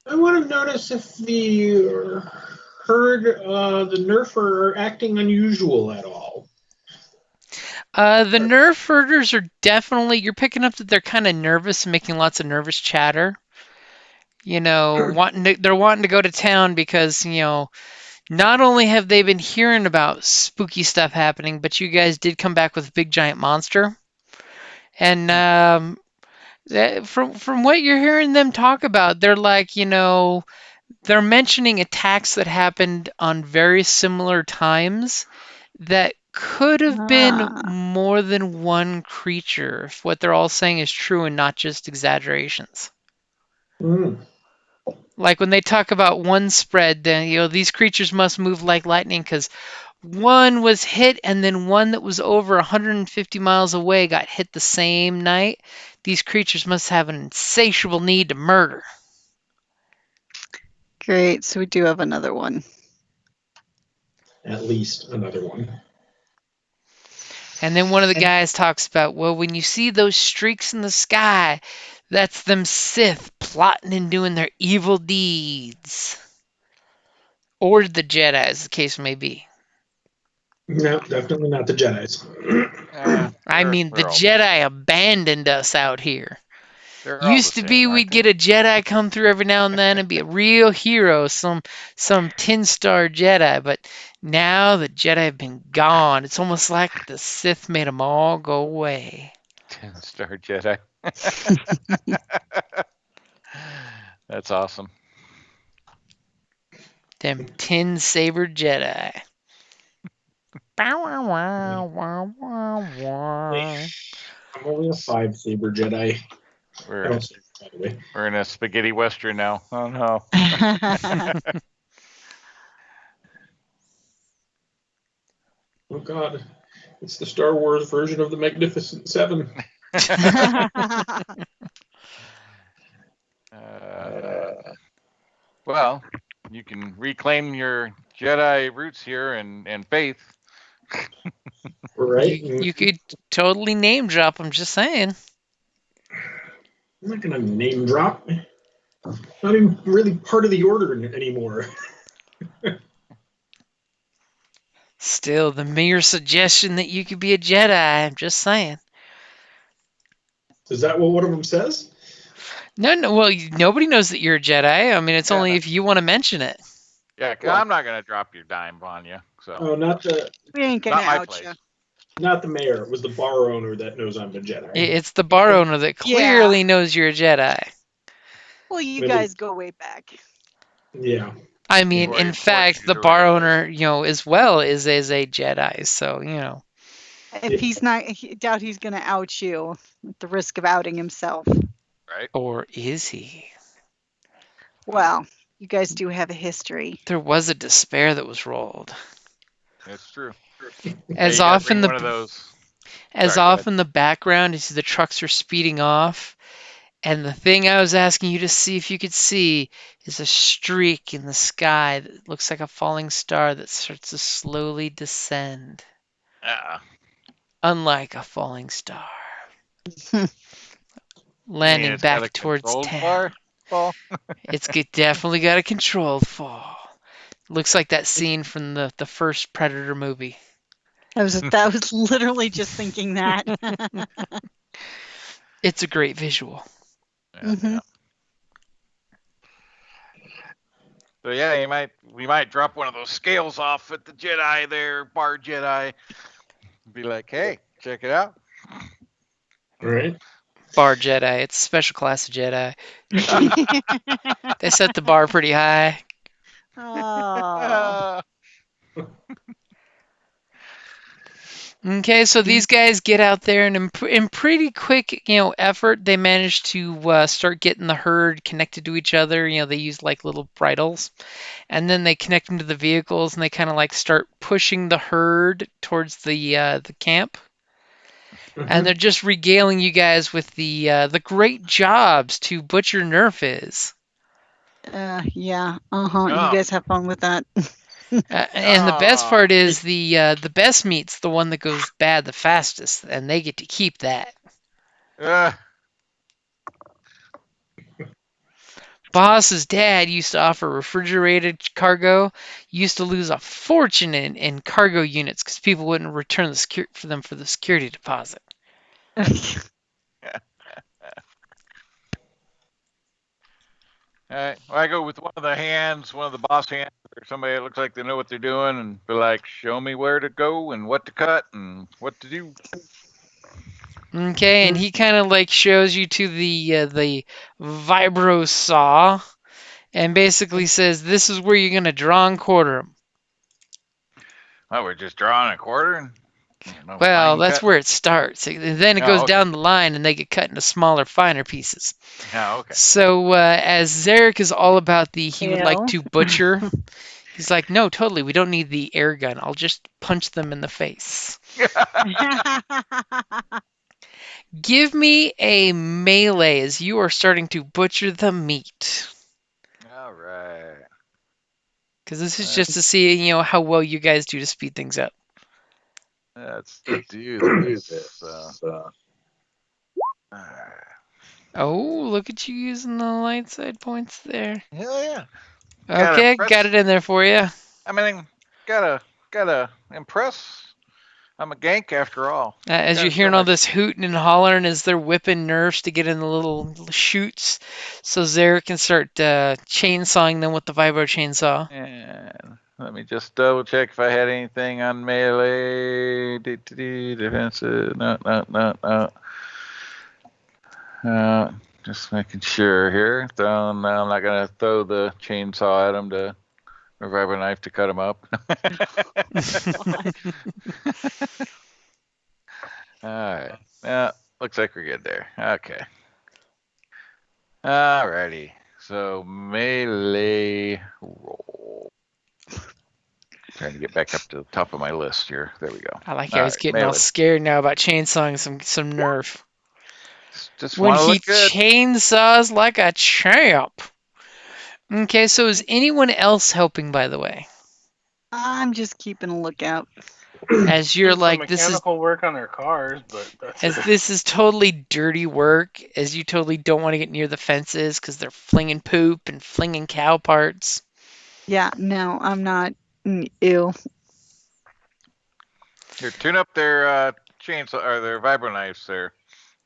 I want to notice if the herd, the Nerf are acting unusual at all. The Nerf herders are definitely, you're picking up that they're kind of nervous and making lots of nervous chatter. They're wanting to go to town because, not only have they been hearing about spooky stuff happening, but you guys did come back with a big giant monster. And from what you're hearing them talk about, they're like, they're mentioning attacks that happened on very similar times that could have been more than one creature if what they're all saying is true and not just exaggerations. Like when they talk about one spread, then these creatures must move like lightning because one was hit and then one that was over 150 miles away got hit the same night. These creatures must have an insatiable need to murder. Great, so we do have another one. At least another one. And then one of the guys talks about, well, when you see those streaks in the sky, that's them Sith plotting and doing their evil deeds. Or the Jedi, as the case may be. No, definitely not the Jedis. I mean, the Jedi abandoned us out here. Used to same, be we'd get a Jedi come through every now and then and be a real hero, some 10-star Jedi, but now the Jedi have been gone. It's almost like the Sith made them all go away. 10-star Jedi. That's awesome. Them 10-saber Jedi. I'm only a 5-saber Jedi. We're in a spaghetti western now. Oh no. Oh God, it's the Star Wars version of the Magnificent Seven. Well, you can reclaim your Jedi roots here and faith. Right? You could totally name drop. I'm just saying. I'm not gonna name drop. Not even really part of the order anymore. Still, the mere suggestion that you could be a Jedi. I'm just saying. Is that what one of them says? No. Well, nobody knows that you're a Jedi. I mean, it's only if you want to mention it. Yeah, well, I'm not gonna drop your dime on you. So. Oh, not the. We ain't gonna out you. Not the mayor. It was the bar owner that knows I'm a Jedi. It's the bar owner that clearly knows you're a Jedi. Well, you guys go way back. Yeah. I mean, in fact, the bar owner, as well is a Jedi. So, If he's not, I doubt he's gonna out you at the risk of outing himself. Right. Or is he? Well, you guys do have a history. There was a despair that was rolled. It's true. As often the background is the trucks are speeding off, and the thing I was asking you to see if you could see is a streak in the sky that looks like a falling star that starts to slowly descend. Unlike a falling star. Landing back towards town. It's definitely got a controlled fall. Looks like that scene from the first Predator movie. I was literally just thinking that. It's a great visual. Yeah. So yeah, we might drop one of those scales off at the Jedi there, bar Jedi. Be like, hey, check it out. Right. bar Jedi. It's a special class of Jedi. They set the bar pretty high. Oh. Okay, so these guys get out there, and in pretty quick, effort, they manage to start getting the herd connected to each other. They use like little bridles, and then they connect them to the vehicles, and they kind of like start pushing the herd towards the camp. And they're just regaling you guys with the great jobs to butcher Nerf is. Yeah. You Oh. guys have fun with that. And the best part is the best meat's the one that goes bad the fastest, and they get to keep that. Boss's dad used to offer refrigerated cargo. Used to lose a fortune in cargo units because people wouldn't return for the security deposit. All right. Well, I go with one of the boss hands, or somebody that looks like they know what they're doing, and be like, "Show me where to go and what to cut and what to do." Okay, and he kind of like shows you to the vibro saw, and basically says, "This is where you're gonna draw and quarter them." Oh, we're just drawing a quarter. And, no Well, fine that's cut? where it starts. Then it Oh, goes okay. down the line, and they get cut into smaller, finer pieces. Oh, okay. So as Zarek is all about he would like Ew. to butcher. He's like, no, totally. We don't need the air gun. I'll just punch them in the face. Give me a melee as you are starting to butcher the meat. All right. Because this is just to see, how well you guys do to speed things up. Let's do this. Oh, look at you using the light side points there. Hell yeah. Okay, got it in there for you. I mean, gotta impress. I'm a gank after all. As you're hearing all this hooting and hollering as they're whipping nerfs to get in the little chutes, so Zarek can start chainsawing them with the vibro chainsaw. And let me just double check if I had anything on melee. Defensive. No. Just making sure here. So now I'm not gonna throw the chainsaw at them to revive a knife to cut them up. All right. Yeah, looks like we're good there. Okay. Alrighty. So melee roll. Trying to get back up to the top of my list here. There we go. I like how he's getting all scared now about chainsawing some nerf. Just when he look good. chainsaws like a champ. Okay, so is anyone else helping, by the way? I'm just keeping a lookout. As you're like, this is mechanical work on their cars, but that's this is totally dirty work. As you totally don't want to get near the fences because they're flinging poop and flinging cow parts. Yeah, no, I'm not. Ew. Here, tune up their chainsaw or their vibro knives there.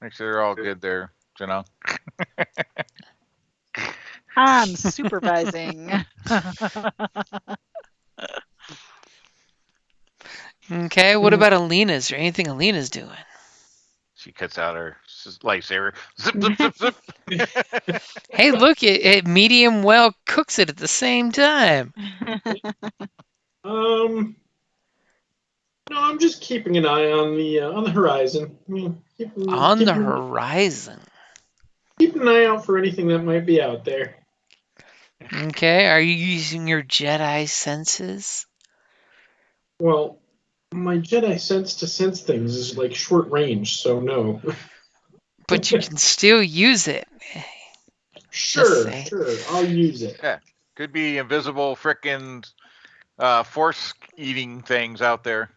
Make sure they're all good there, I'm supervising. Okay, what about Alina's? Is there anything Alina's doing? She cuts out her lightsaber. Zip, zip, zip, zip. Hey, look, it medium well cooks it at the same time. No, I'm just keeping an eye on the horizon. On the horizon. Keeping an eye out for anything that might be out there. Okay, are you using your Jedi senses? Well, my Jedi sense to sense things is like short range, so no. But you can still use it. Sure, I'll use it. Yeah, could be invisible frickin' force eating things out there.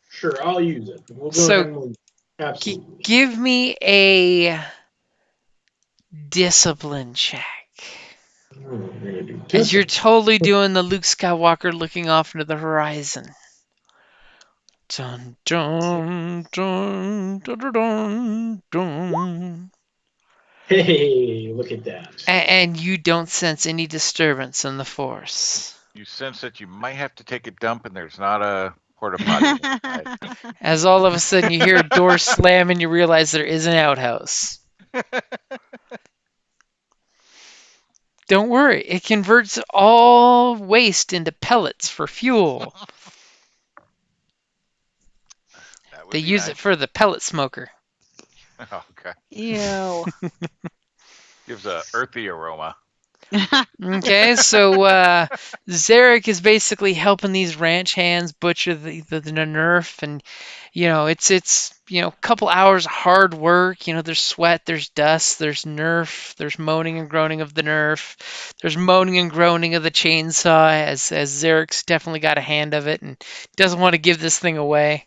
Sure, I'll use it. We'll go ahead and absolutely. Give me a discipline check. As you're totally doing the Luke Skywalker looking off into the horizon. Dun, dun, dun, dun, dun, dun, dun. Hey, look at that. And you don't sense any disturbance in the Force. You sense that you might have to take a dump and there's not a porta potty inside. As all of a sudden you hear a door slam and you realize there is an outhouse. Don't worry, it converts all waste into pellets for fuel. That would They be use nice. it for the pellet smoker. Oh, okay. Ew. Gives a earthy aroma. Okay, so Zarek is basically helping these ranch hands butcher the nerf, and it's a couple hours of hard work. There's sweat, there's dust, there's nerf, there's moaning and groaning of the nerf, there's moaning and groaning of the chainsaw, as Zarek's definitely got a hand of it and doesn't want to give this thing away.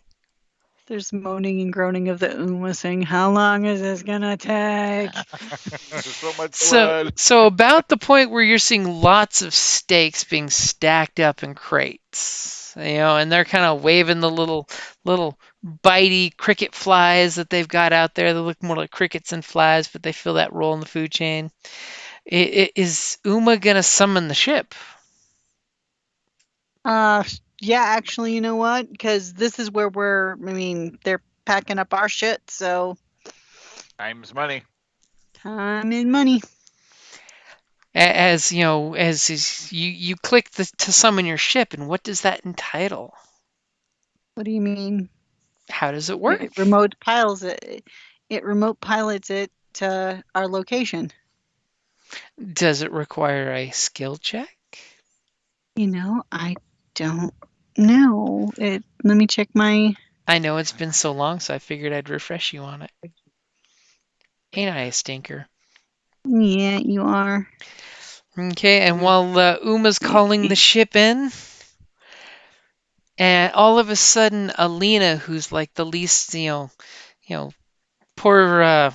There's moaning and groaning of the Uma saying, "How long is this gonna take?" So much So, blood. so about the point where you're seeing lots of steaks being stacked up in crates, and they're kind of waving the little bitey cricket flies that they've got out there. They look more like crickets than flies, but they fill that role in the food chain. Is Uma gonna summon the ship? Yeah, actually, you know what? Because this is where they're packing up our shit, so Time's money. time and money. As you click to summon your ship, and what does that entitle? What do you mean? How does it work? It remote pilots it. It remote pilots it to our location. Does it require a skill check? I don't know. Let me check my. I know it's been so long, so I figured I'd refresh you on it. Ain't I a stinker? Yeah, you are. Okay, and while Uma's calling the ship in, and all of a sudden, Alina, who's like the least, poor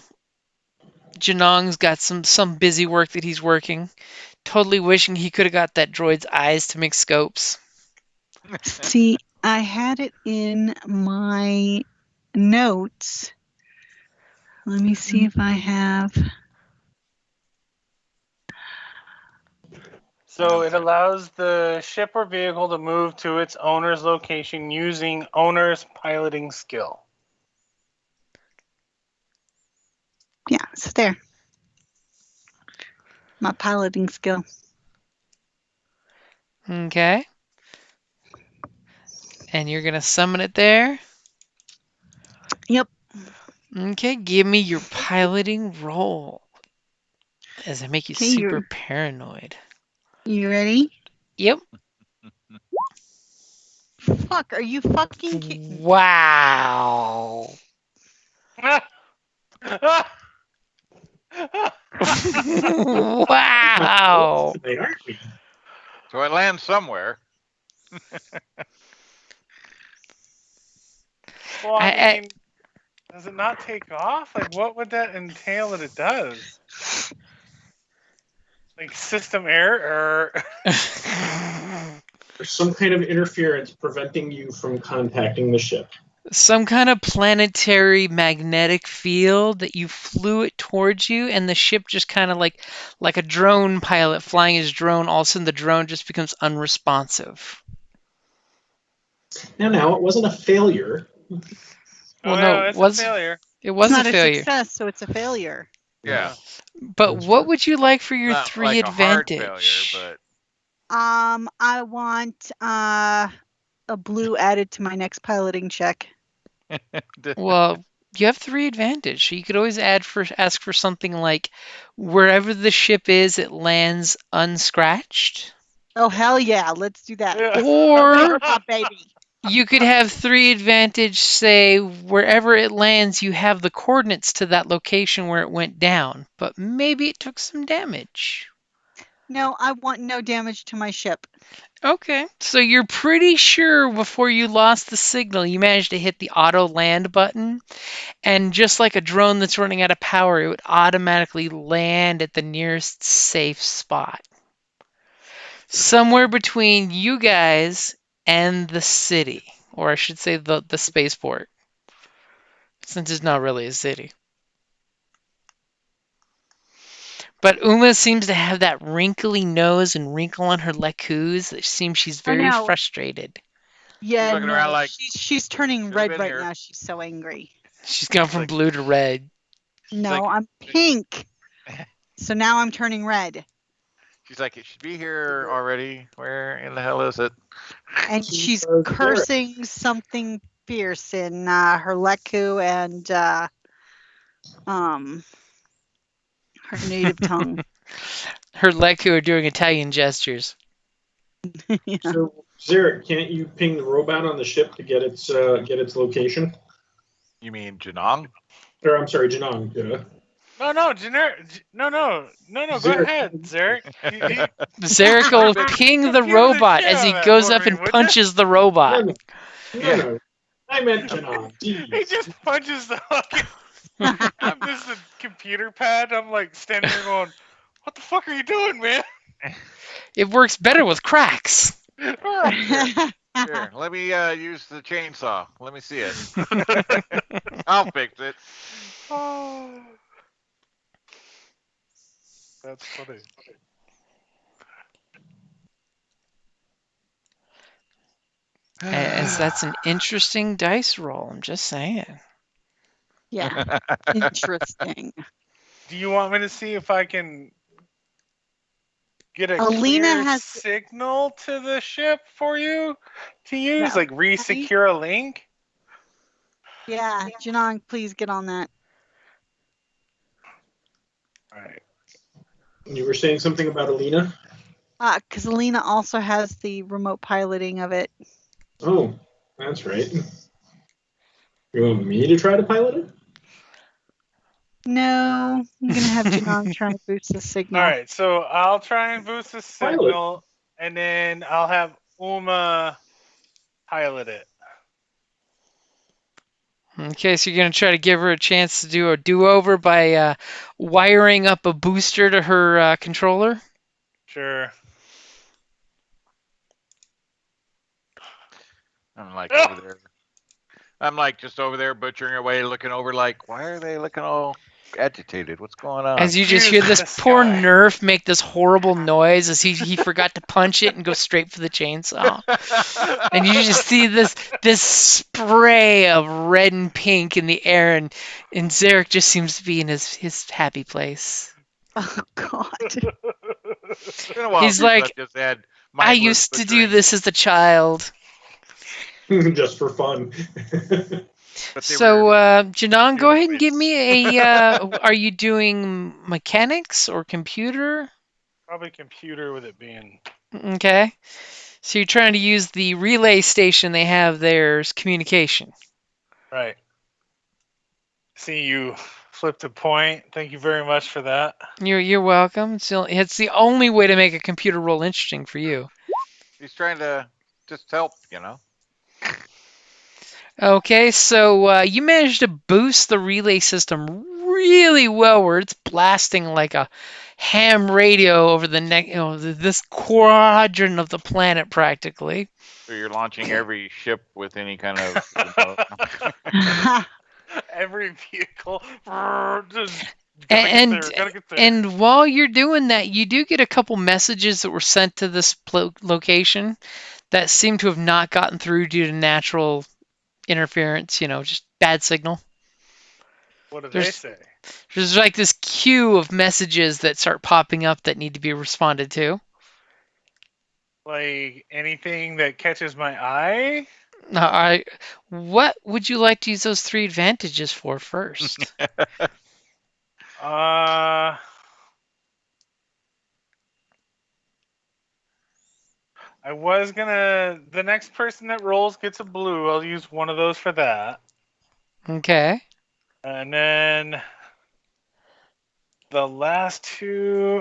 Janong's got some busy work that he's working, totally wishing he could have got that droid's eyes to make scopes. See, I had it in my notes. Let me see if I have. So it allows the ship or vehicle to move to its owner's location using owner's piloting skill. Yeah, it's there. My piloting skill. Okay. And you're gonna summon it there? Yep. Okay, give me your piloting roll. As I make you Okay, super paranoid. You ready? Yep. Fuck, are you fucking kidding? Wow. Wow. Today, aren't we? So it lands somewhere. Well, I mean, does it not take off? Like, what would that entail that it does? Like system error? There's some kind of interference preventing you from contacting the ship. Some kind of planetary magnetic field that you flew it towards you, and the ship just kind of like a drone pilot flying his drone, all of a sudden the drone just becomes unresponsive. Now, it wasn't a failure. Well, no, no, it's a failure. it was It's a not failure. success, so it's a failure. Yeah. But That's what true. would you like for your Not 3 like advantage? a hard failure, I want a blue added to my next piloting check. but Well, you have 3 advantage, so you could always ask for something like wherever the ship is, it lands unscratched. Oh hell yeah, let's do that. Yeah. Or Pop baby. you could have 3 advantage, say wherever it lands, you have the coordinates to that location where it went down, but maybe it took some damage. No, I want no damage to my ship. Okay, so you're pretty sure before you lost the signal, you managed to hit the auto land button, and just like a drone that's running out of power, it would automatically land at the nearest safe spot. Somewhere between you guys and the city, or I should say the spaceport, since it's not really a city. But Uma seems to have that wrinkly nose and wrinkle on her lecus that seems she's very no. frustrated. Yeah, looking around like, she's turning "Should've red been right here." now. She's so angry. She's gone from like- blue to red. No, like- I'm pink. So now I'm turning red. She's like, it should be here already. Where in the hell is it? And So, she's Derek. cursing something fierce in her leku and her native tongue. Her Leku are doing Italian gestures. Yeah. So, Zarek, can't you ping the robot on the ship to get its location? You mean Janong? Or I'm sorry, Janong. No, no, no. Go Zarek. ahead, Zarek. Zarek will ping the Computer robot shit as he out of that goes for up me, and wouldn't punches the No, robot. no, Yeah. no. I meant Janong. He Jeez. just punches the fucking. I'm just a computer pad. I'm like standing there going, "What the fuck are you doing, man?" It works better with cracks. Here, let me use the chainsaw. Let me see it. I'll fix it. Oh, that's funny. As that's an interesting dice roll. I'm just saying. Yeah. Interesting. Do you want me to see if I can get a Alina clear has- signal to the ship for you to use, Yeah. like re-secure a link? Yeah, Janong, please get on that. All right. You were saying something about Alina? Because Alina also has the remote piloting of it. Oh, that's right. You want me to try to pilot it? No, I'm gonna have Janong try to boost the signal. All right. So I'll try and boost the Pilot. signal, and then I'll have Uma pilot it. Okay, so you're gonna try to give her a chance to do a do-over by wiring up a booster to her controller. Sure. I'm like over there. I'm like just over there butchering away, looking over like, why are they looking all agitated? What's going on? As you just Use hear this the poor sky. nerf make this horrible noise as he forgot to punch it and go straight for the chainsaw. And you just see this spray of red and pink in the air, and Zarek just seems to be in his happy place. Oh God. It's been a while He's since like, I've just had I mindless used to do butchering, this as a child. Just for fun. but they So, were Janon, go ahead and give humanoids. me a. Are you doing mechanics or computer? Probably computer with it being. Okay. So you're trying to use the relay station they have there's communication. Right. See, you flipped a point. Thank you very much for that. You're welcome. It's the only way to make a computer roll interesting for you. he's trying to just help, you know. Okay, so you managed to boost the relay system really well, where it's blasting like a ham radio over this quadrant of the planet practically. So you're launching every ship with any kind of remote. Every vehicle. Just And gotta get there. and while you're doing that, you do get a couple messages that were sent to this location that seem to have not gotten through due to natural interference. Just bad signal. What do they there's- say? There's like this queue of messages that start popping up that need to be responded to. Like anything that catches my eye? Now, what would you like to use those 3 advantages for first? I was gonna. The next person that rolls gets a blue. I'll use one of those for that. Okay. And then the last 2.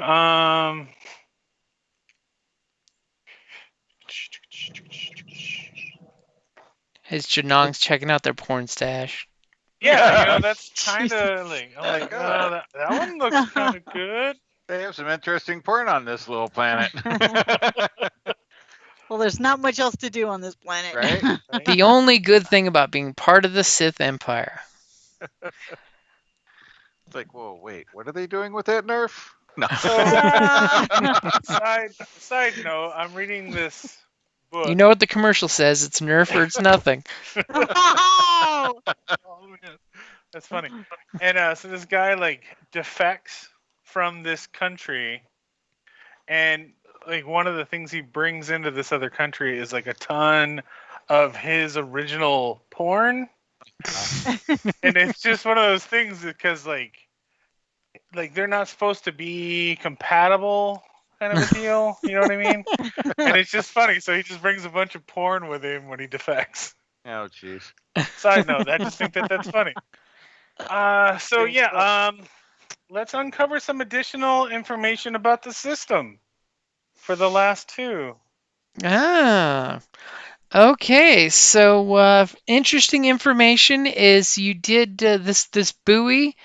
As Janong's checking out their porn stash. Yeah, that's kind of like. I'm like, that one looks kind of good. They have some interesting porn on this little planet. Well, there's not much else to do on this planet. Right? The only good thing about being part of the Sith Empire. It's like, whoa, wait, what are they doing with that nerf? No. So, side note, I'm reading this book. You know what the commercial says? It's Nerf or it's nothing. Oh! Oh, man. That's funny. And so this guy like defects from this country, and like one of the things he brings into this other country is like a ton of his original porn, and it's just one of those things because like they're not supposed to be compatible kind of a deal. You know what I mean? And it's just funny. So he just brings a bunch of porn with him when he defects. Oh, jeez. Side note, I just think that that's funny. So yeah, let's uncover some additional information about the system for the last two. Ah, okay. So interesting information is you did this buoy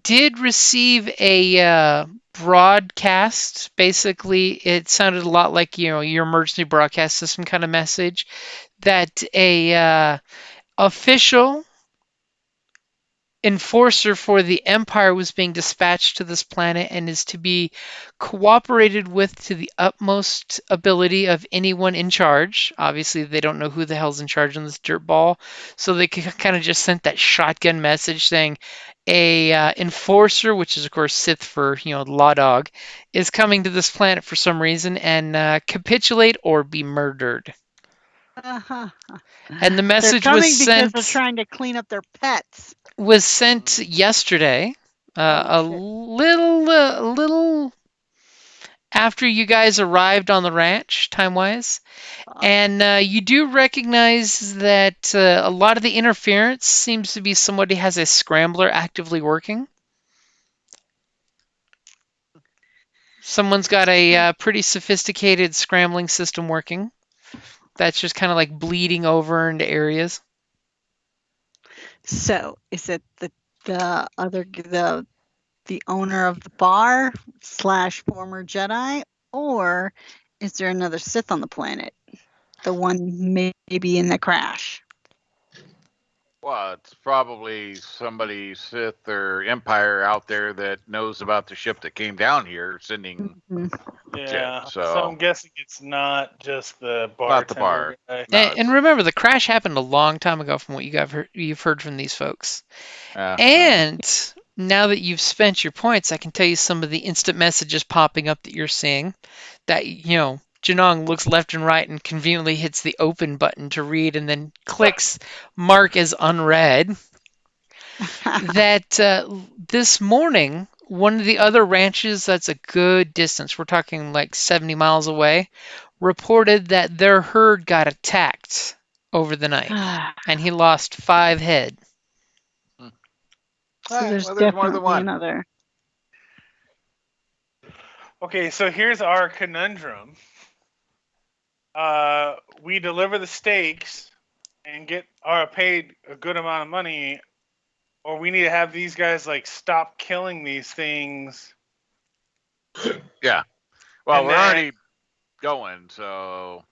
did receive a broadcast. Basically, it sounded a lot like your emergency broadcast system kind of message that a official enforcer for the Empire was being dispatched to this planet and is to be cooperated with to the utmost ability of anyone in charge. Obviously, they don't know who the hell's in charge on this dirt ball, so they kind of just sent that shotgun message saying a enforcer, which is of course Sith for law dog, is coming to this planet for some reason and capitulate or be murdered. And the They're message was coming because they're sent trying to clean up their pets. yesterday, a shit. little after you guys arrived on the ranch, time wise. And you do recognize that a lot of the interference seems to be somebody has a scrambler actively working. Someone's got a pretty sophisticated scrambling system working. That's just kind of like bleeding over into areas. So, is it the other the owner of the bar / former Jedi, or is there another Sith on the planet? The one maybe in the crash. Well, it's probably somebody Sith or Empire out there that knows about the ship that came down here, sending. Mhm. Yeah. Shit, So so- I'm guessing it's not just the bartender Not the bar. guy. No, And remember, the crash happened a long time ago from what you've heard from these folks. And now that you've spent your points, I can tell you some of the instant messages popping up that you're seeing. That, Janong looks left and right and conveniently hits the open button to read and then clicks mark as unread. That this morning, one of the other ranches that's a good distance, we're talking like 70 miles away, reported that their herd got attacked over the night and he lost 5 head. So there's well, there's more definitely than one. another. Okay, so here's our conundrum. We deliver the steaks and get paid a good amount of money, or we need to have these guys like stop killing these things. Yeah. Well, And we're then- already going, so.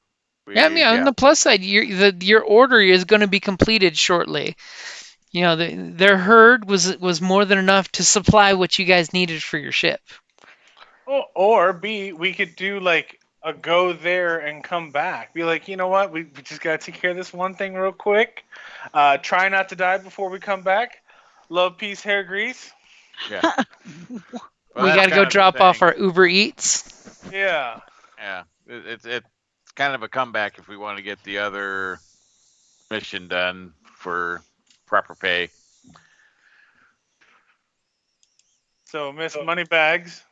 Yeah, I mean, on the plus side, your order is going to be completed shortly. Their herd was more than enough to supply what you guys needed for your ship. Or B, we could do like a go there and come back. Be like, you know what? We just got to take care of this one thing real quick. Try not to die before we come back. Love, peace, hair, grease. Yeah. We got to go drop off our Uber Eats. Yeah. Yeah. It's kind of a comeback if we want to get the other mission done for proper pay. So, Miss Moneybags.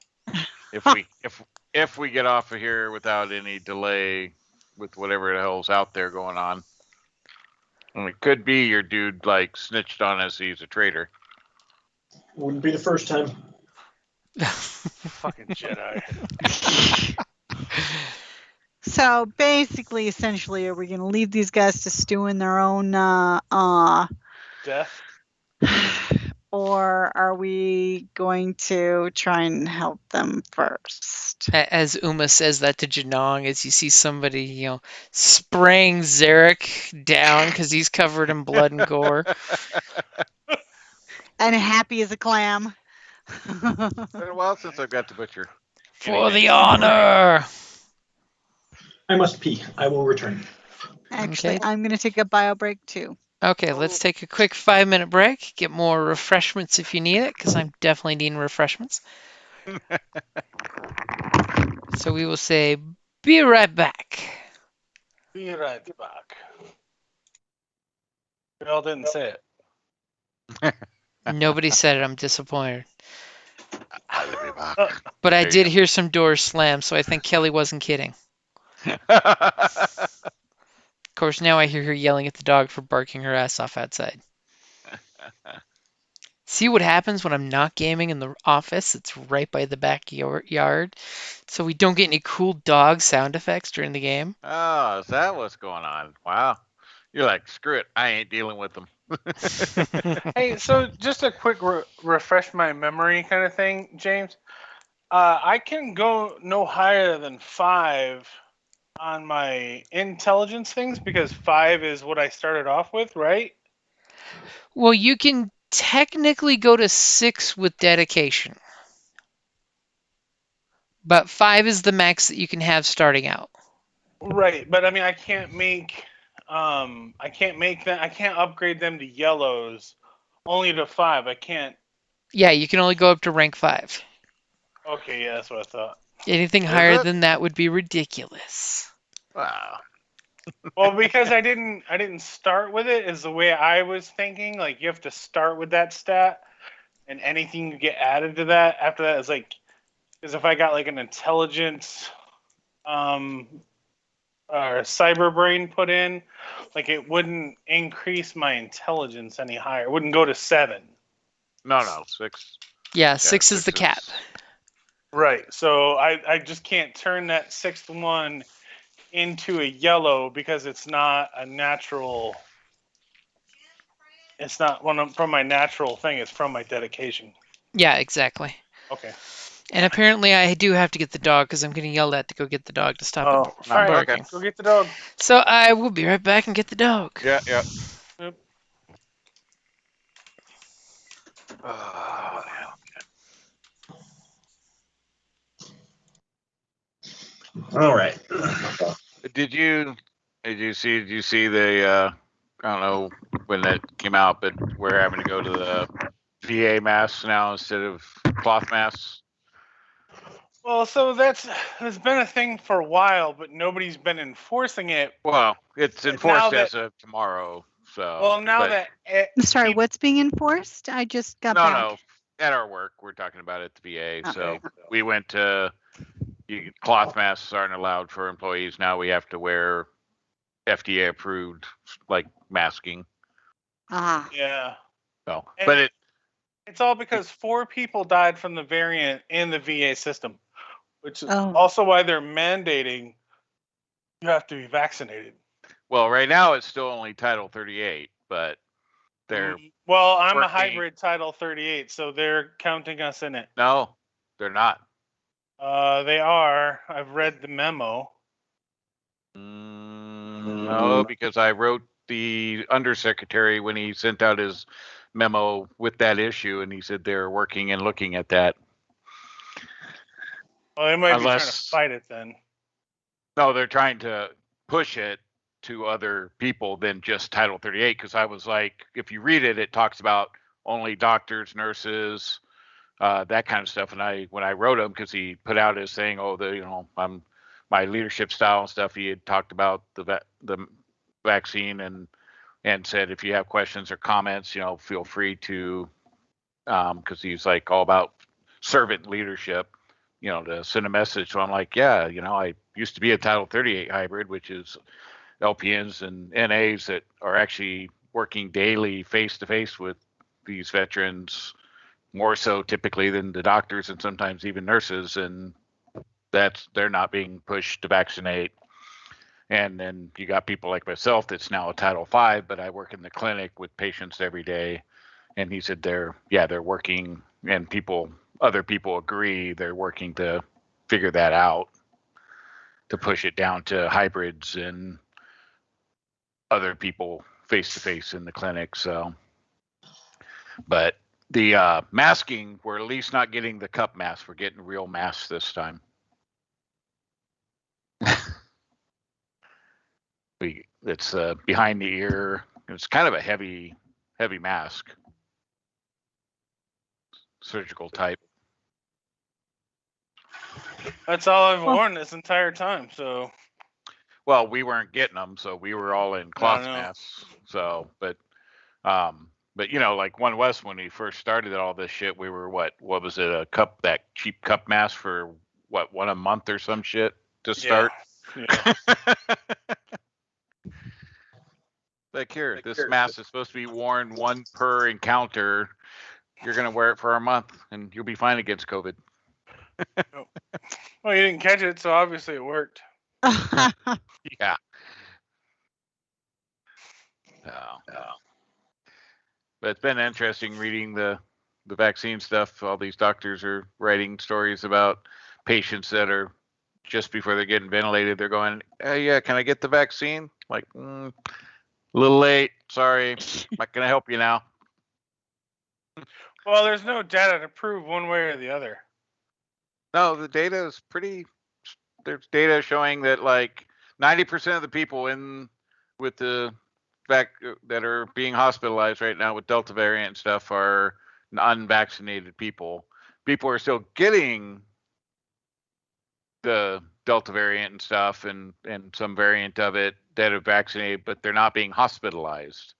If we get off of here without any delay with whatever the hell's out there going on. And it could be your dude like snitched on us, he's a traitor. Wouldn't be the first time. Fucking Jedi. So basically, essentially, are we going to leave these guys to stew in their own Death. or are we going to try and help them first? As Uma says that to Janong, as you see somebody, spraying Zarek down because he's covered in blood and gore. And happy as a clam. Been a while since I've got to butcher. For the honor! I must pee. I will return. Actually, Okay. I'm going to take a bio break too. Okay, let's take a quick 5-minute break. Get more refreshments if you need it, because I'm definitely needing refreshments. So we will say, be right back. Be right back. We all didn't say it. Nobody said it. I'm disappointed. I'll be back. But I There you did hear some doors slam, so I think Kelly wasn't kidding. Of course, now I hear her yelling at the dog for barking her ass off outside. See what happens when I'm not gaming in the office? It's right by the backyard, so we don't get any cool dog sound effects during the game. Oh, is that what's going on? Wow. You're like, screw it. I ain't dealing with them. Hey, so just a quick refresh my memory kind of thing, James. I can go no higher than 5 on my intelligence things because 5 is what I started off with, right? Well, you can technically go to 6 with dedication, but 5 is the max that you can have starting out. Right, but I mean, I can't make them. I can't upgrade them to yellows, only to 5. I can't. Yeah, you can only go up to rank 5. Okay, yeah, that's what I thought. Anything Is higher it? than that would be ridiculous. Wow. Well, because I didn't start with it is the way I was thinking. Like you have to start with that stat, and anything you get added to that after that is like, because if I got like an intelligence, or cyber brain put in, like it wouldn't increase my intelligence any higher. It wouldn't go to 7. No, 6. Yeah, 6 is the cap. Right. So I just can't turn that 6th one into a yellow because it's not a natural. It's not from my natural thing. It's from my dedication. Yeah, exactly. Okay. And apparently I do have to get the dog because I'm getting yelled at to go get the dog to stop Oh, it from all right. barking. Go get the dog. So I will be right back and get the dog. Yeah. Yep. Oh, All right. Did you see the I don't know when that came out, but we're having to go to the VA masks now instead of cloth masks. Well, so that's been a thing for a while, but nobody's been enforcing it. Well, it's Now enforced that- as of tomorrow. So Well, now but that Sorry, what's being enforced? I just got back. no, at our work we're talking about it at the VA. Okay. So we went to cloth masks aren't allowed for employees now. We have to wear FDA approved like masking. Ah, yeah, So, And- but it's all because 4 people died from the variant in the VA system, which is Oh. also why they're mandating you have to be vaccinated. well, right now it's still only Title 38, but they're Well, I'm a working- hybrid Title 38, so they're counting us in it. no, they're not. They are. I've read the memo. No, because I wrote the undersecretary when he sent out his memo with that issue, and he said they're working and looking at that. Well, they might be trying to Unless- fight it then. No, they're trying to push it to other people than just Title 38. Because I was like, if you read it, it talks about only doctors, nurses, that kind of stuff. And when I wrote him, because he put out his thing, I'm my leadership style and stuff. He had talked about the vaccine and said if you have questions or comments, feel free to, because he's like all about servant leadership, to send a message. So I'm like, yeah, I used to be a Title 38 hybrid, which is LPNs and NAs that are actually working daily face to face with these veterans, more so typically than the doctors and sometimes even nurses, and they're not being pushed to vaccinate. And then you got people like myself that's now a Title V, but I work in the clinic with patients every day. And he said they're working, and other people agree they're working to figure that out, to push it down to hybrids and other people face to face in the clinic. So, but the masking, we're at least not getting the cup masks. We're getting real masks this time. It's behind the ear. It's kind of a heavy mask, surgical type. That's all I've worn this entire time. So. Well, we weren't getting them, so we were all in cloth know. masks. So, but you know, like One West, when we first started all this shit, we were what was it, that cheap cup mask for what, a month or some shit to start. Yeah. Like, here, this mask is supposed to be worn one per encounter. You're gonna wear it for a month, and you'll be fine against COVID. Well, you didn't catch it, so obviously it worked. Yeah. But it's been interesting reading the vaccine stuff. All these doctors are writing stories about patients that are just before they're getting ventilated. They're going, yeah, can I get the vaccine? Like, a little late. Sorry, not gonna help you now. Well, there's no data to prove one way or the other. No, the data is pretty. There's data showing that like 90% of the people with the that are being hospitalized right now with Delta variant and stuff are unvaccinated people. People are still getting the Delta variant and stuff and some variant of it that are vaccinated, but they're not being hospitalized.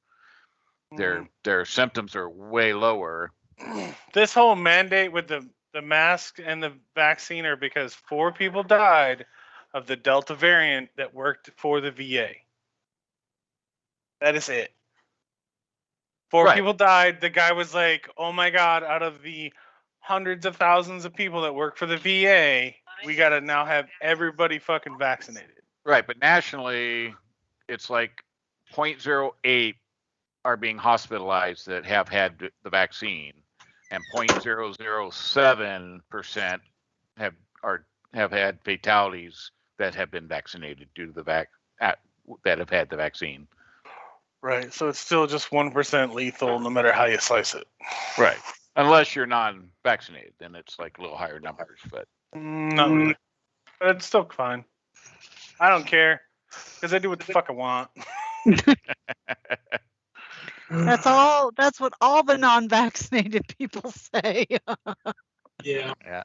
Their symptoms are way lower. This whole mandate with the mask and the vaccine are because 4 people died of the Delta variant that worked for the VA. That is it. 4 people died. The guy was like, oh my God, out of the hundreds of thousands of people that work for the VA, we got to now have everybody fucking vaccinated. Right, but nationally, it's like 0.08 are being hospitalized that have had the vaccine, and 0.007% have had fatalities that have been vaccinated due to that have had the vaccine. Right, so it's still just 1% lethal, no matter how you slice it. Right, unless you're non-vaccinated, then it's like a little higher numbers, but not really. But it's still fine. I don't care because I do what the fuck I want. That's what all the non-vaccinated people say. Yeah. Yeah.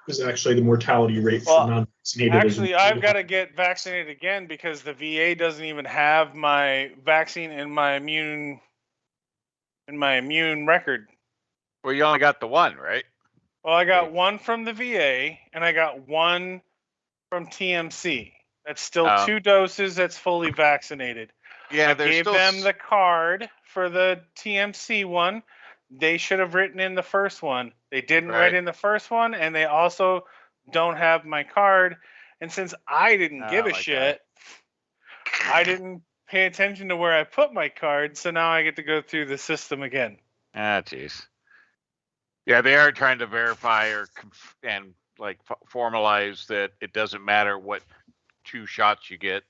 Because actually the mortality rate for non-vaccinated actually, I've got to get vaccinated again because the VA doesn't even have my vaccine in my immune record. Well, you only got the one, right? Well, I got one from the VA and I got one from TMC. That's still 2 doses. That's fully vaccinated. Yeah, I gave them the card for the TMC one. They should have written in the first one. They didn't write in the first one, and they also don't have my card. And since I didn't give a shit, I didn't pay attention to where I put my card, so now I get to go through the system again. Ah, jeez. Yeah, they are trying to verify and like formalize that it doesn't matter what 2 shots you get.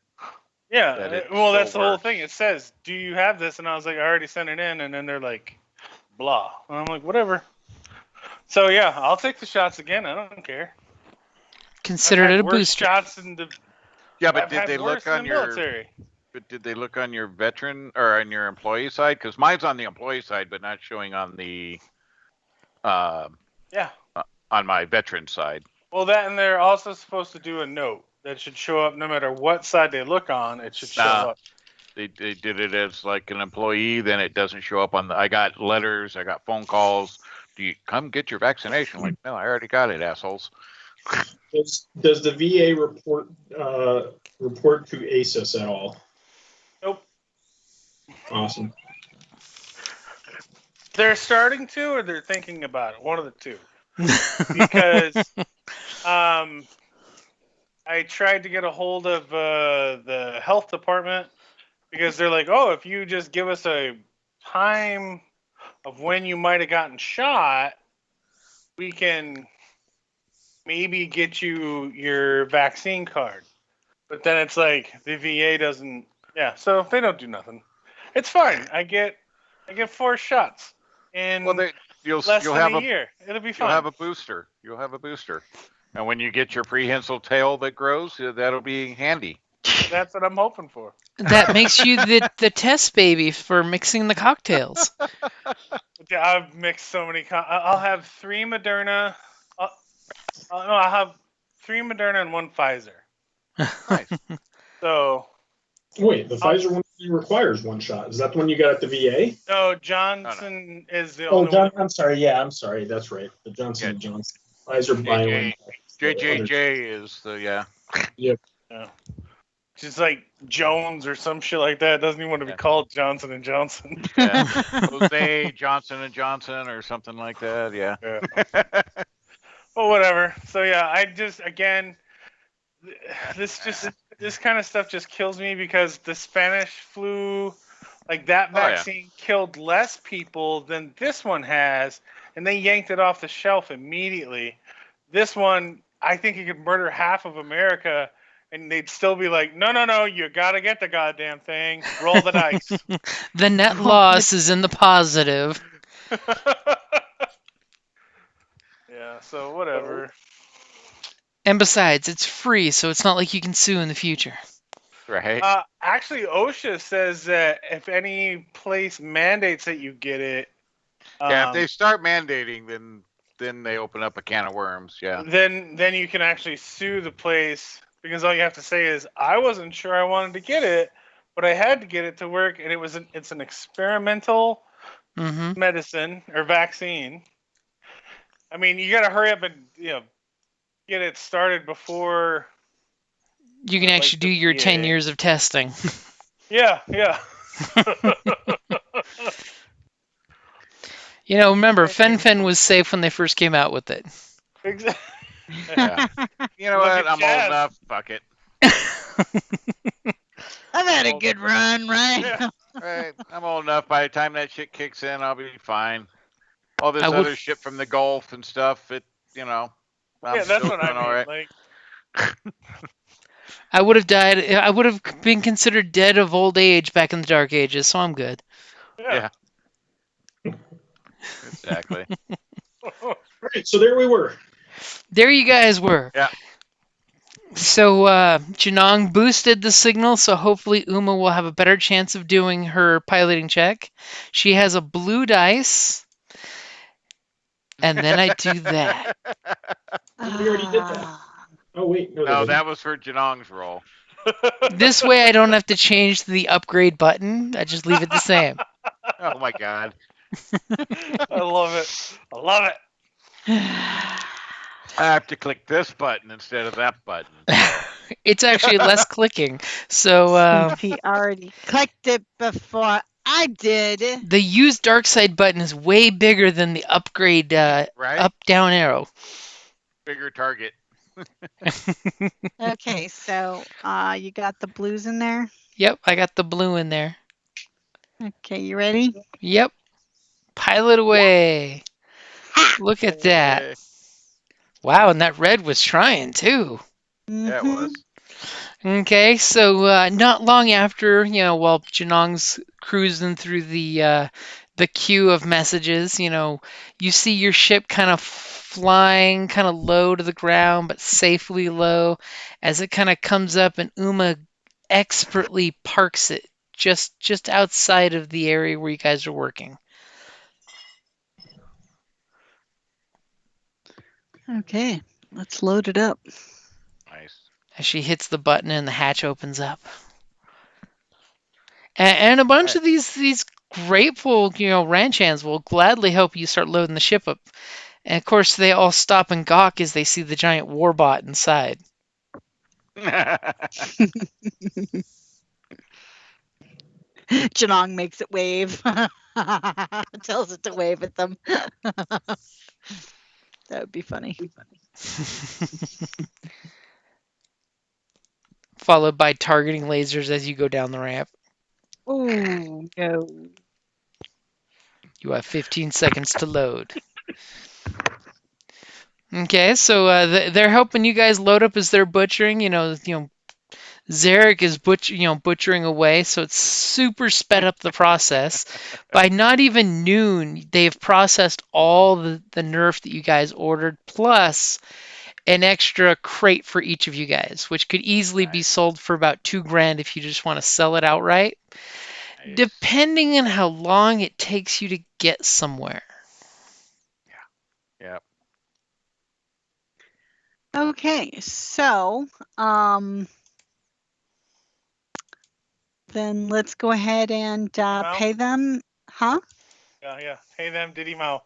Yeah, well, that's the whole thing. It says, do you have this? And I was like, I already sent it in. And then they're like, blah. And I'm like, whatever. So, yeah, I'll take the shots again. I don't care. Consider it a booster. Shots in the, yeah, but did they look on your military. But did they look on your veteran or on your employee side? Because mine's on the employee side, but not showing on the on my veteran side. Well, that, and they're also supposed to do a note that should show up no matter what side they look on. It should show up. They did it as like an employee, then it doesn't show up on the. I got letters, I got phone calls. Do you come get your vaccination? Like, no, I already got it, assholes. Does the VA report to ASUS at all? Nope. Awesome. They're starting to, or they're thinking about it. One of the two. Because I tried to get a hold of the health department because they're like, oh, if you just give us a time of when you might have gotten shot, we can maybe get you your vaccine card. But then it's like the VA doesn't. Yeah, so they don't do nothing. It's fine. I get 4 shots in less than a year. It'll be fine. You'll have a booster. And when you get your prehensile tail that grows, that'll be handy. That's what I'm hoping for. That makes you the test baby for mixing the cocktails. Yeah, I've mixed so many. I'll have 3 Moderna. No, I'll have 3 Moderna and 1 Pfizer. Nice. So Wait, the Pfizer one requires 1 shot. Is that the one you got at the VA? no, Johnson is the Oh, only one. I'm sorry. Yeah, I'm sorry. That's right. The Johnson Yeah. Johnson. Pfizer BioNTech. JJJ is the Yeah. Just like Jones or some shit like that. It doesn't even want to be called Johnson and Johnson. yeah. Jose Johnson and Johnson or something like that. Yeah. Well, whatever. So yeah, I just this kind of stuff just kills me because the Spanish flu, like that vaccine killed less people than this one has, and they yanked it off the shelf immediately. This one, I think it could murder half of America, and they'd still be like, no, you gotta get the goddamn thing. Roll the dice. The net loss is in the positive. Yeah, so whatever. And besides, it's free, so it's not like you can sue in the future. Right. Actually, OSHA says that if any place mandates that you get it, if they start mandating, then they open up a can of worms. Yeah. Then you can actually sue the place because all you have to say is, I wasn't sure I wanted to get it, but I had to get it to work, and it's an experimental medicine or vaccine. I mean, you got to hurry up and get it started before you can actually do your 10 years of testing. Yeah. Remember, Fen was safe when they first came out with it. Exactly. Yeah. You know what? I'm old enough. Fuck it. I've had a good run, right? Yeah. Right. I'm old enough. By the time that shit kicks in, I'll be fine. All this other shit from the Gulf and stuff, I'm that's still what I mean. all right. Like, I would have died. I would have been considered dead of old age back in the Dark Ages, so I'm good. Yeah. Exactly. All right, so there we were. There you guys were. Yeah. So Janong boosted the signal, so hopefully Uma will have a better chance of doing her piloting check. She has a blue dice. And then I do that. We already did that. Oh, wait. No, that was for Janong's roll. This way I don't have to change the upgrade button. I just leave it the same. Oh, my God. I love it. I have to click this button instead of that button. It's actually less clicking. So he already clicked it before I did. The use dark side button is way bigger than the upgrade right? up down arrow. Bigger target. Okay, so you got the blues in there? Yep, I got the blue in there. Okay, you ready? Yep. Pilot away. Look at that. Wow, and that red was trying too. Yeah, it was. Okay, so not long after, while Janong's cruising through the queue of messages, you see your ship kind of flying kind of low to the ground, but safely low, as it kind of comes up, and Uma expertly parks it just outside of the area where you guys are working. Okay, let's load it up. Nice. As she hits the button and the hatch opens up. And a bunch of these grateful, ranch hands will gladly help you start loading the ship up. And of course, they all stop and gawk as they see the giant warbot inside. Janong makes it wave. Tells it to wave at them. That would be funny. Followed by targeting lasers as you go down the ramp. Oh, no. You have 15 seconds to load. Okay, so they're helping you guys load up as they're butchering. Zarek is butchering away, so it's super sped up the process. By not even noon, they've processed all the nerf that you guys ordered, plus an extra crate for each of you guys, which could easily be sold for about $2,000 if you just want to sell it outright, Nice. depending on how long it takes you to get somewhere. Yep. Okay, so then let's go ahead and pay them, huh? Yeah. Pay them, Diddy Mo.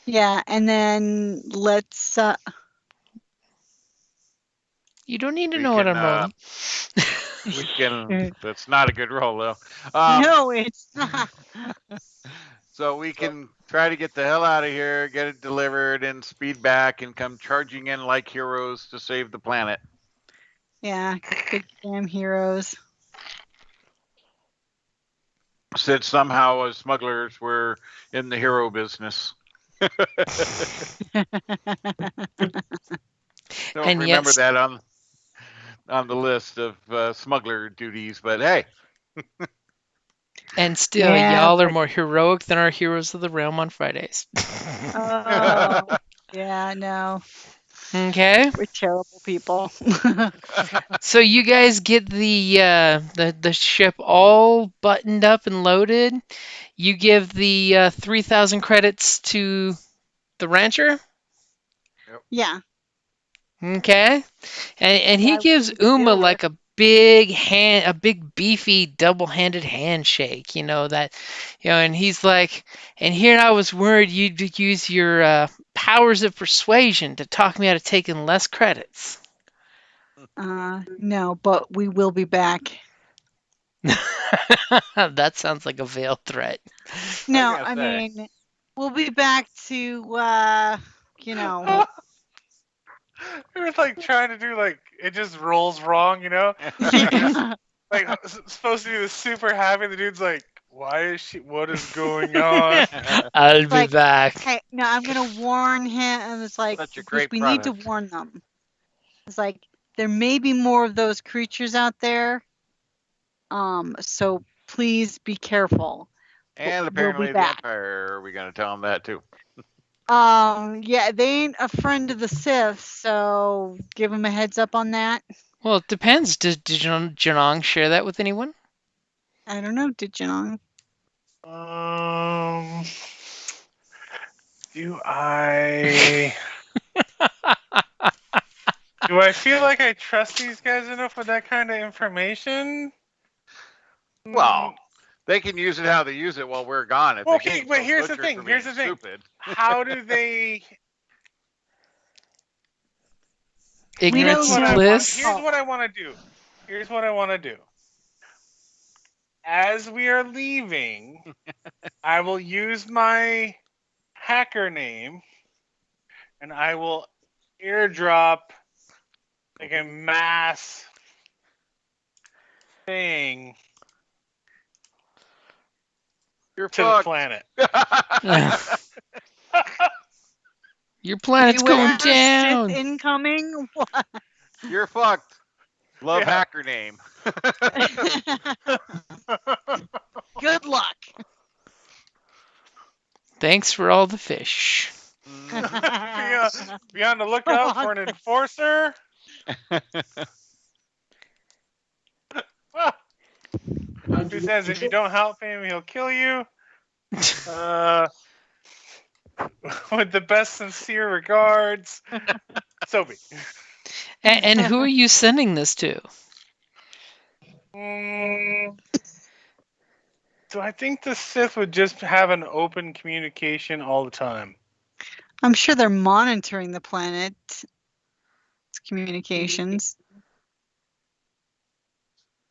Yeah, and then let's. You don't need to We know what can, I'm rolling. We can. That's not a good roll, though. No, it's not. So we can try to get the hell out of here, get it delivered, and speed back and come charging in like heroes to save the planet. Yeah, good damn heroes. Since somehow as smugglers we're in the hero business. Don't And remember yet, that on the list of smuggler duties, but hey. and still, Yeah, y'all are but- more heroic than our heroes of the realm on Fridays. Oh, yeah, no, Okay. we're terrible people. So you guys get the ship all buttoned up and loaded. You give the 3,000 credits to the rancher. Yeah, Okay. And he Yeah, gives we do Uma it. like a big beefy double-handed handshake, and he's like, and here I was worried you'd use your powers of persuasion to talk me out of taking less credits. no, but we will be back. That sounds like a veiled threat. No, gonna I say. mean, we'll be back to, you know, It was like trying to do like it just rolls wrong, you know? yeah, Like supposed to be the super happy. The dude's like, "Why is she? What is going on?" I'll be Like, back. hey, no, I'm gonna warn him, and it's like, Such a because great we need to product. warn them. It's like there may be more of those creatures out there. So please be careful. And We'll apparently be the back. Empire, are we going to tell them that too? Yeah, they ain't a friend of the Sith, so give them a heads up on that. Well, it depends. Did Janong share that with anyone? I don't know, did you know? Do I? Do I feel like I trust these guys enough with that kind of information? Well, they can use it how they use it while we're gone. If Okay, they get but themselves here's the butchered thing, for here's being the thing. stupid. How do they? Ignorance don't is know. bliss. Here's what I want to do. Here's what I want to do. As we are leaving, I will use my hacker name, and I will airdrop like a mass thing You're to the fucked. planet. Your planet's going Beware down. Sith incoming. What? You're fucked. Love Yeah. hacker name. Good luck. Thanks for all the fish. Be on the lookout for an enforcer. Who says if you don't help him, he'll kill you? With the best sincere regards, Sophie. And who are you sending this to? So I think the Sith would just have an open communication all the time. I'm sure they're monitoring the planet's communications.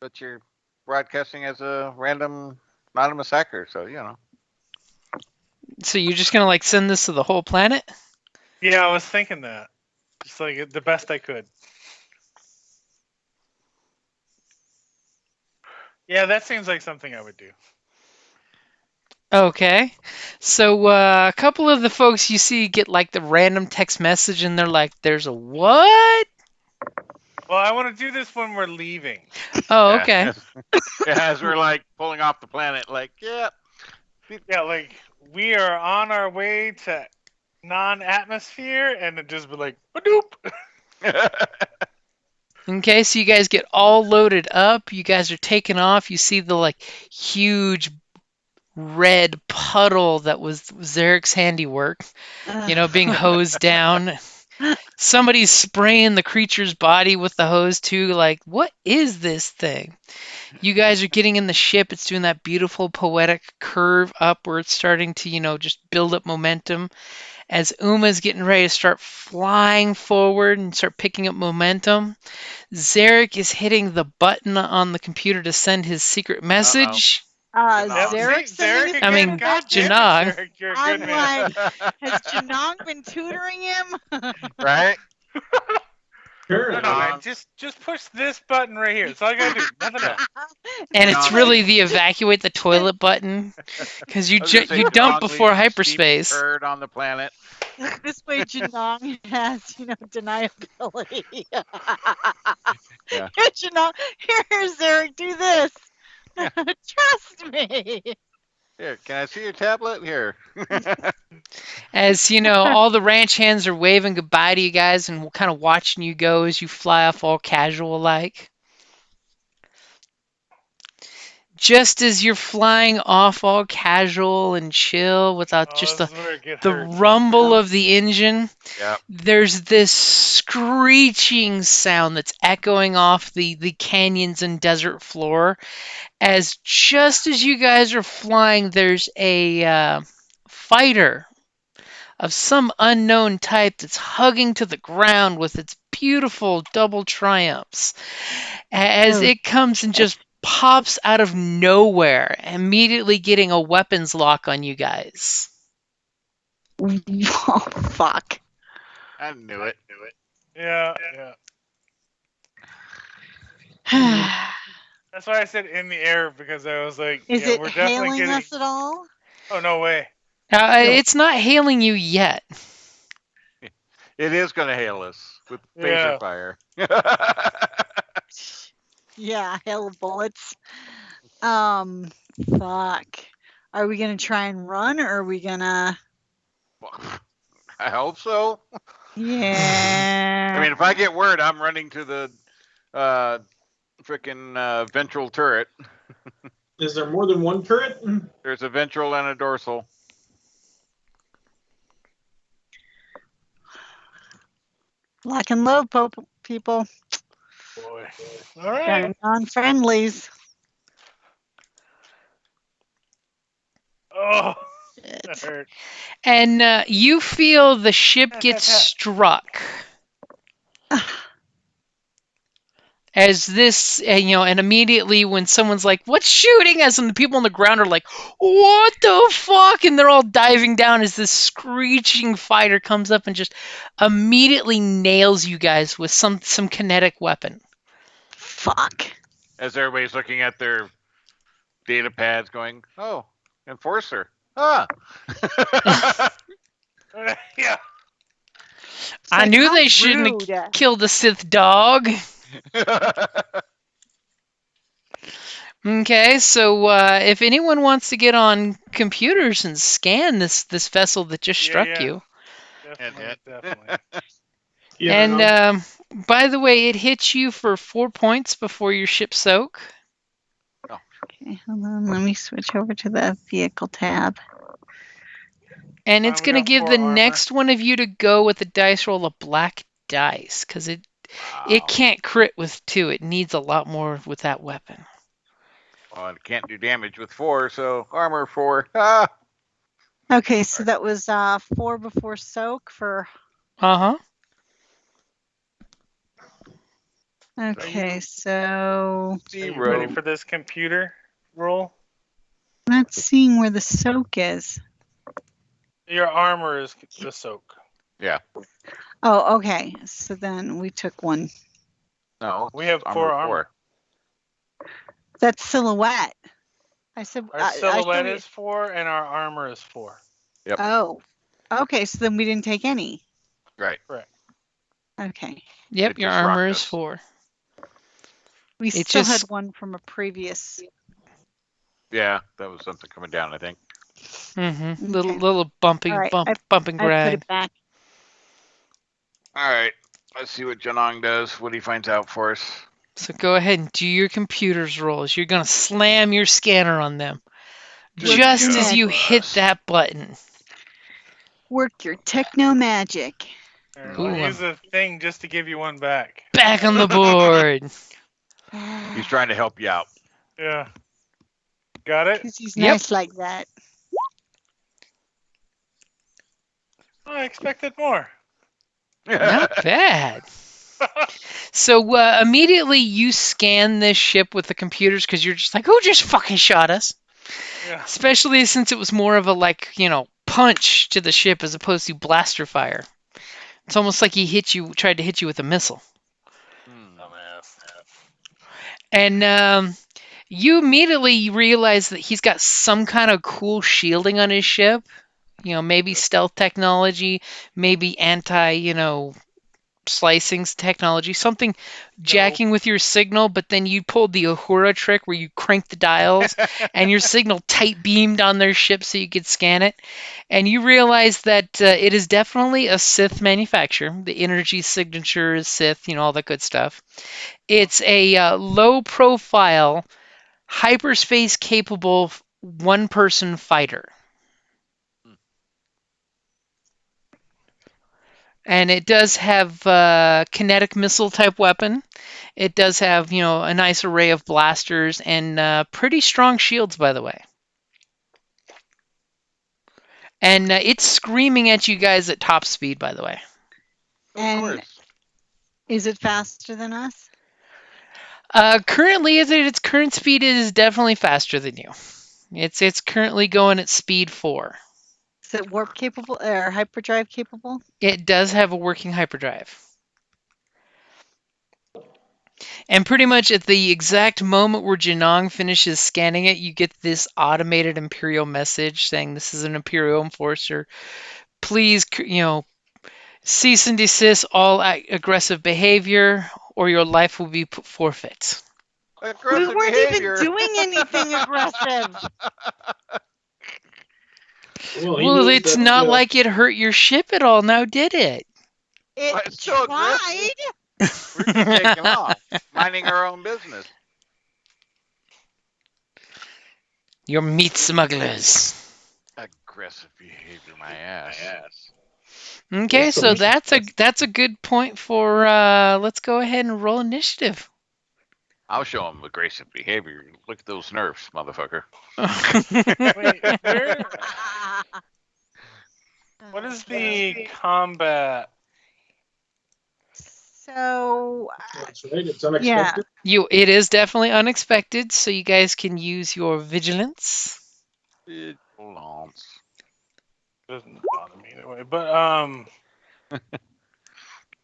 But you're broadcasting as a random anonymous hacker, so you know. So you're just gonna like send this to the whole planet? Yeah, I was thinking that. Just like the best I could. Yeah, that seems like something I would do. Okay. So a couple of the folks you see get like the random text message and they're like, there's a what? Well, I want to do this when we're leaving. Oh, Yeah, okay. as we're like pulling off the planet, like, yeah. Yeah, like we are on our way to non-atmosphere, and it just be like, "Badoop." Okay, so you guys get all loaded up. You guys are taking off. You see the like huge red puddle that was Zarek's handiwork, being hosed down. Somebody's spraying the creature's body with the hose too. Like, what is this thing? You guys are getting in the ship. It's doing that beautiful poetic curve up where it's starting to, just build up momentum. As Uma's getting ready to start flying forward and start picking up momentum, Zarek is hitting the button on the computer to send his secret message. Yep, Zarek see, sending Zarek his I mean, again. secret God damn it, Janag. Zarek, you're a I'm good man. like, has Janong been tutoring him? Right? Sure. No, man, just push this button right here. That's all I gotta do. Nothing else. And it's Janong really leaves. the evacuate the toilet button because you I was gonna say you dump Janong before leaves the hyperspace. steaming turd on the planet. This way Janong has, deniability. Yeah. Here, Janong, here, Zarek, do this. Yeah. Trust me. Here, can I see your tablet? Here. As all the ranch hands are waving goodbye to you guys and kind of watching you go as you fly off all casual like. Just as you're flying off all casual and chill without just This is where it gets the hurt. rumble of the engine, Yeah. there's this screeching sound that's echoing off the canyons and desert floor. As just as you guys are flying, there's a fighter of some unknown type that's hugging to the ground with its beautiful double triumphs as it comes and just pops out of nowhere, immediately getting a weapons lock on you guys. Oh, fuck. I knew it. Yeah. That's why I said in the air, because I was like, Is yeah, it we're definitely hailing getting. us at all? Oh, no way. It's not hailing you yet. It is going to hail us with Yeah. phaser fire. Yeah, hail of bullets. Fuck. Are we gonna try and run, or are we gonna? I hope so. Yeah. I mean, if I get word, I'm running to the frickin' ventral turret. Is there more than one turret? There's a ventral and a dorsal. Lock and load, people. Boy. All right. Non-friendlies. Oh, Shit. that hurt. And you feel the ship gets struck. As this, and immediately when someone's like, "What's shooting us?" and the people on the ground are like, "What the fuck?" and they're all diving down as this screeching fighter comes up and just immediately nails you guys with some kinetic weapon. Fuck. As everybody's looking at their data pads going, "Oh, enforcer. Ah." Yeah. I like, knew how they shouldn't rude. have killed the Sith dog. Okay, so if anyone wants to get on computers and scan this vessel that just struck you. Definitely. Yeah, And by the way, it hits you for 4 points before your ship soak. Okay, hold on. Let me switch over to the vehicle tab. And it's We going to got give 4 the armor. next one of you to go with the dice roll a black dice because it can't crit with 2. It needs a lot more with that weapon. Well, it can't do damage with 4, so armor 4. Ah. Okay, so that was 4 before soak for. Uh-huh. Okay, so Are you 0. ready for this computer roll? I'm not seeing where the soak is. Your armor is the soak. Yeah. Oh, okay. So then we took 1. No. We have 4 armor. 4. That's silhouette. I said Our silhouette is 4 and our armor is 4. Yep. Oh, okay. So then we didn't take any. Right. Okay. Yep, It your just armor rocked is us. 4. We It still just- had 1 from a previous. Yeah, that was something coming down, I think. Mm-hmm. Okay. Little bumping, All right, bumping I put grind. it back. All right. Let's see what Janong does, what he finds out for us. So go ahead and do your computer's rolls. You're gonna slam your scanner on them Work just your as you magic. hit that button. Work your techno magic. All right, Ooh, I'll I'm use a thing just to give you one back. back on the board. He's trying to help you out. Yeah. Got it? Because he's Yep. nice like that. I expected more. Not bad. So immediately you scan this ship with the computers because you're just like, who just fucking shot us? Yeah. Especially since it was more of a punch to the ship as opposed to blaster fire. It's almost like he tried to hit you with a missile. Dumbass. And you immediately realize that he's got some kind of cool shielding on his ship. Maybe stealth technology, maybe slicing technology, something jacking with your signal, but then you pulled the Uhura trick where you crank the dials and your signal tight beamed on their ship so you could scan it. And you realize that it is definitely a Sith manufacture. The energy signature is Sith, all that good stuff. It's a low profile, hyperspace capable one person fighter. And it does have kinetic missile type weapon. It does have, a nice array of blasters and pretty strong shields, by the way. And it's screaming at you guys at top speed, by the way. Of And course. is it faster than us? Currently, at its current speed, it is definitely faster than you. It's currently going at speed 4. Is it warp capable or hyperdrive capable? It does have a working hyperdrive. And pretty much at the exact moment where Janong finishes scanning it, you get this automated Imperial message saying this is an Imperial enforcer. Please, cease and desist all aggressive behavior or your life will be forfeit. Aggressive We weren't behavior. even doing anything aggressive. Well, he Well, knows it's that, not like it hurt your ship at all now, did it? Well, It it's so aggressive. tried. We're just taking off, minding our own business. You're meat smugglers. Aggressive behavior, my ass. Okay, Well, so so- that's a good point for let's go ahead and roll initiative. I'll show him aggressive behavior. Look at those nerfs, motherfucker. Wait, what is the combat? So That's right. It's unexpected. It is definitely unexpected, so you guys can use your vigilance. Vigilance. Doesn't bother me either way. But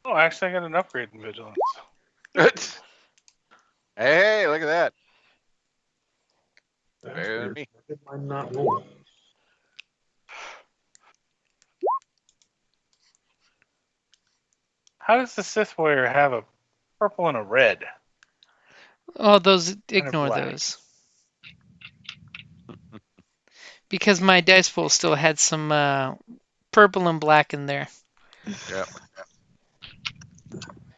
oh, actually, I got an upgrade in vigilance. Hey, look at that. That's Better than weird. me. Why did mine not roll? How does the Sith warrior have a purple and a red? Oh, those a ignore black. those. Because my dice pool still had some purple and black in there. Yep.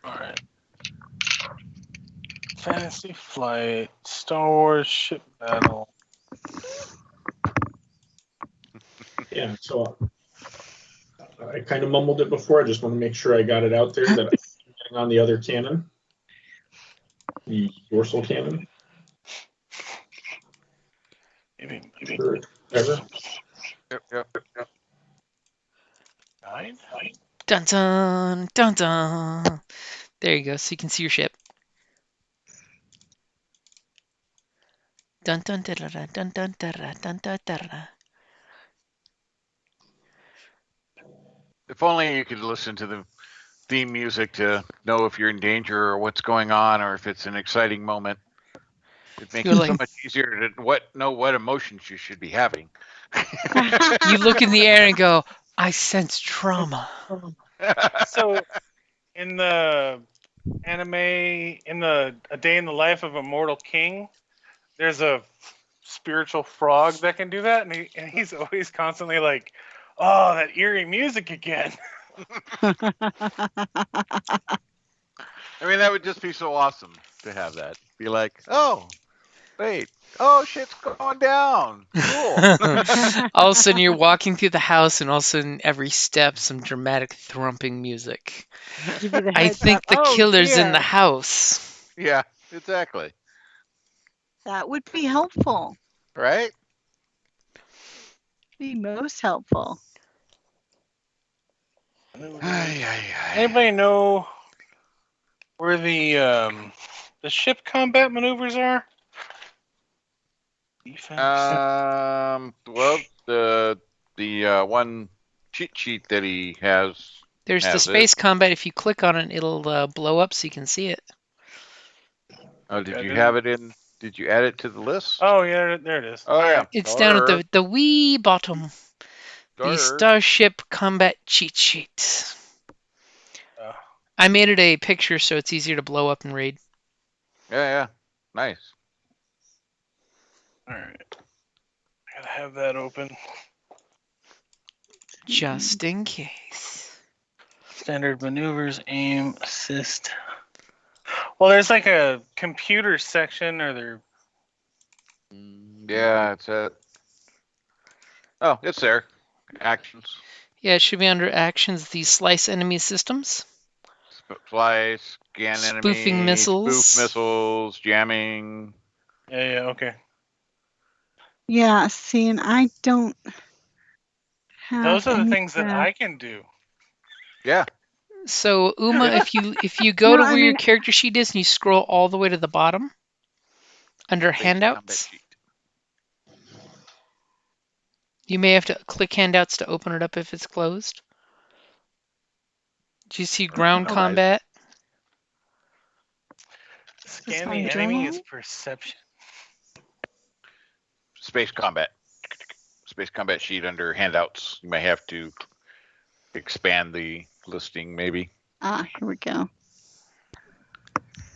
All right. Fantasy Flight, Star Wars Ship Battle. Yeah, so I kind of mumbled it before. I just want to make sure I got it out there that I'm getting on the other cannon, the dorsal cannon. Maybe Sure, ever. Yep. 9? Dun dun dun dun. There you go, so you can see your ship. Dun dun dun dun dun dun dun dun dun dun. If only you could listen to the theme music to know if you're in danger or what's going on or if it's an exciting moment. It makes You're it so like- much easier to know what emotions you should be having. You look in the air and go, I sense trauma. So, in the anime, in the A Day in the Life of a Mortal King, there's a spiritual frog that can do that, and he's always constantly like, "Oh, that eerie music again." I mean, that would just be so awesome to have that. Be like, oh, wait, oh, shit's going down. Cool. All of a sudden, you're walking through the house, and all of a sudden, every step, some dramatic thrumping music. Give you the I heads think up. the Oh, killer's in the dear. house. Yeah, exactly. That would be helpful. Right? Be most helpful. Anybody know where the ship combat maneuvers are? Defense. Well, the one cheat sheet that he has. There's the Has space combat. If you click on it, it'll blow up so you can see it. Oh, did Yeah, you didn't- have it in? Did you add it to the list? Oh yeah, there it is. Oh yeah. It's down at Or- the wee bottom. The or- Starship Combat Cheat Sheet. Oh. I made it a picture so it's easier to blow up and read. Yeah. Nice. All right. I gotta have that open. Just in case. Standard maneuvers, aim, assist. Well, there's like a computer section, or there. Yeah, it's at. Oh, it's there. Actions. Yeah, it should be under actions, the slice enemy systems. Slice, scan Spoofing enemy, missiles. spoof missiles, jamming. Yeah, okay. Yeah, see, and I don't have Those are the any things of that I can do. Yeah. So Uma, if you go No, to I where your mean- character sheet is and you scroll all the way to the bottom, under Base handouts, combat sheet. you may have to click handouts to open it up if it's closed. Do you see ground Oh, combat? Scan my the enemy journal? is perception. Space combat. Space combat sheet under handouts. You may have to expand the listing, maybe. Ah, here we go.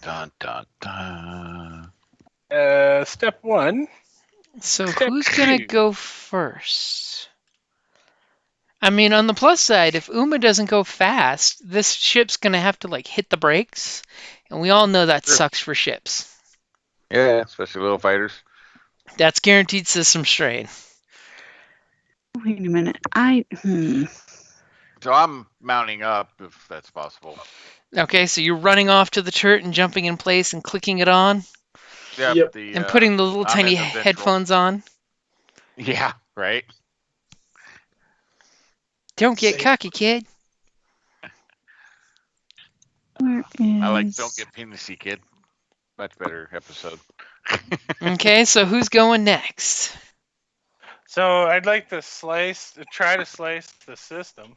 Dun dun dun. Step 1. So Step who's gonna two. go first? I mean, on the plus side, if Uma doesn't go fast, this ship's gonna have to like hit the brakes, and we all know that Sure. sucks for ships. Yeah, especially little fighters. That's guaranteed system strain. Wait a minute. So I'm mounting up if that's possible. Okay, so you're running off to the turret and jumping in place and clicking it on Yep. and putting the little I'm tiny in the ventral. headphones on. Yeah, right. Don't get Same. cocky, kid. Where is? I like Don't Get Penisy, Kid. Much better episode. Okay, so who's going next? So I'd like to try to slice the system.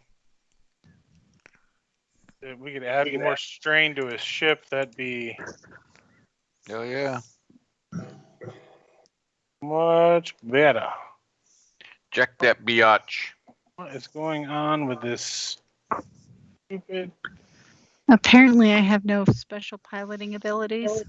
If we could add more strain to his ship, that'd be Oh yeah. much better. Check that biatch. What is going on with this stupid? Apparently, I have no special piloting abilities.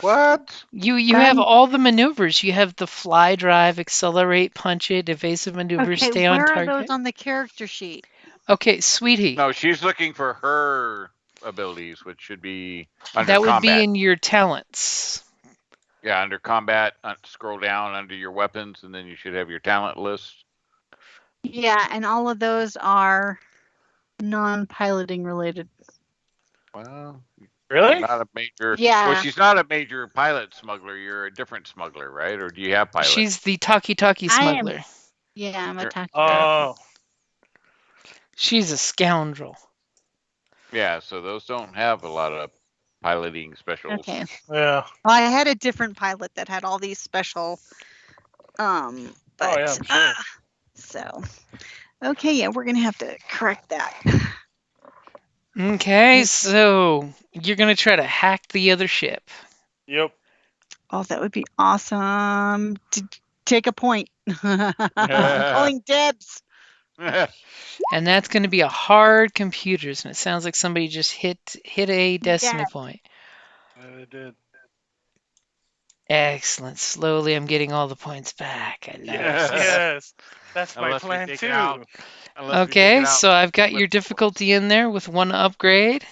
What? You have all the maneuvers. You have the fly, drive, accelerate, punch it, evasive maneuvers, Okay, stay on where are target. those on the character sheet? Okay, sweetie. No, she's looking for her abilities, which should be under That would combat. be in your talents. Yeah, under combat, scroll down under your weapons, and then you should have your talent list. Yeah, and all of those are non-piloting related. Well, Really? not a major. Yeah. Well, she's not a major pilot smuggler. You're a different smuggler, right? Or do you have pilot? She's the talkie-talkie I am- smuggler. Yeah, I'm a You're- tacky. Oh, She's a scoundrel. Yeah, so those don't have a lot of piloting specials. Okay. yeah. Well, I had a different pilot that had all these special. But, Oh, yeah, I'm sure. So, okay, yeah, we're gonna have to correct that. Okay, so you're gonna try to hack the other ship. Yep. Oh, that would be awesome. Take a point. Calling dibs. And that's going to be a hard computers, and it sounds like somebody just hit a destiny Yeah. point. Yeah, they did. Excellent. Slowly, I'm getting all the points back. I love Yes, this. yes. That's my Unless we plan take too. it out. Unless we take Okay, it out. so I've got your Flip the difficulty in there with 1 upgrade.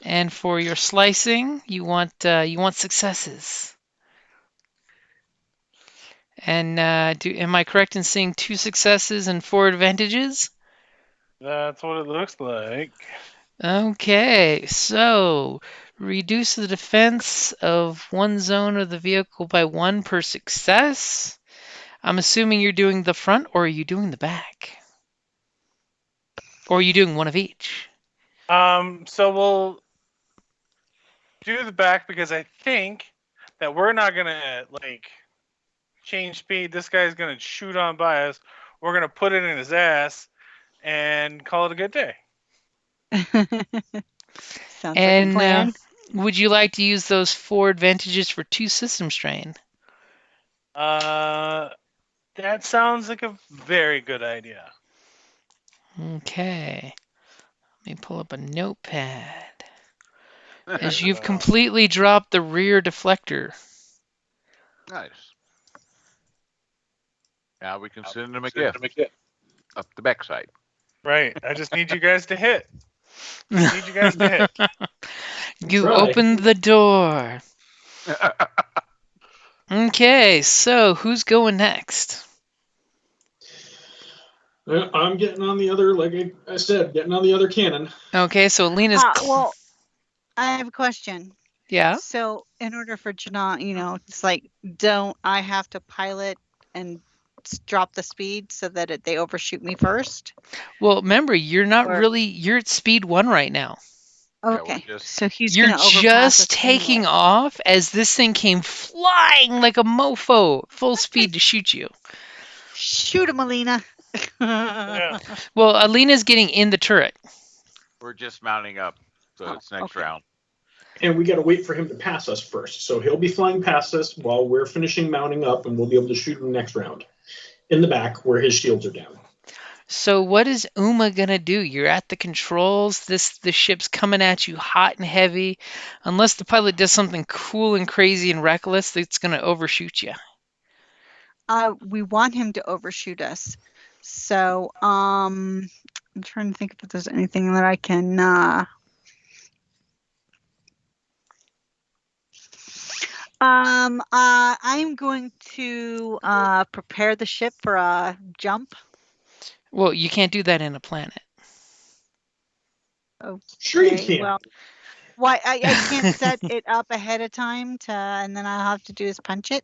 And for your slicing, you want successes. And am I correct in saying 2 successes and 4 advantages? That's what it looks like. Okay, so reduce the defense of one zone of the vehicle by 1 per success. I'm assuming you're doing the front, or are you doing the back? Or are you doing one of each? So we'll do the back because I think that we're not gonna like change speed. This guy's gonna shoot on by us. We're gonna put it in his ass and call it a good day. Sounds like a And plan. would you like to use those 4 advantages for 2 system strain? That sounds like a very good idea. Okay. Let me pull up a notepad. switch. As you've completely dropped the rear deflector. Nice. Now we can send him a gift up the backside. Right. I just need you guys to hit. Need you guys to hit. You Try. opened the door. Okay, so who's going next? I'm getting on the other, like I said, getting on the other cannon. Okay, so Lena's. Well, I have a question. Yeah. So, in order for Janot, it's like, don't I have to pilot and drop the speed so that they overshoot me first? Well, remember, you're not Or- really. You're at speed 1 right now. we're Okay. just- So he's You're gonna overpass just us taking anyway. off as this thing came flying like a mofo, full speed to shoot you. Shoot him, Alina. Yeah. Well, Alina's getting in the turret. We're just mounting up, so Oh, it's next okay. round. And we got to wait for him to pass us first. So he'll be flying past us while we're finishing mounting up, and we'll be able to shoot him next round in the back where his shields are down. So what is Uma gonna do? You're at the controls. The ship's coming at you hot and heavy. Unless the pilot does something cool and crazy and reckless, that's gonna overshoot you. We want him to overshoot us. So, I'm trying to think if there's anything that I can. I'm going to prepare the ship for a jump. Well, you can't do that in a planet. Sure you Okay, can. well, why I can't set it up ahead of time and then all I have to do is punch it.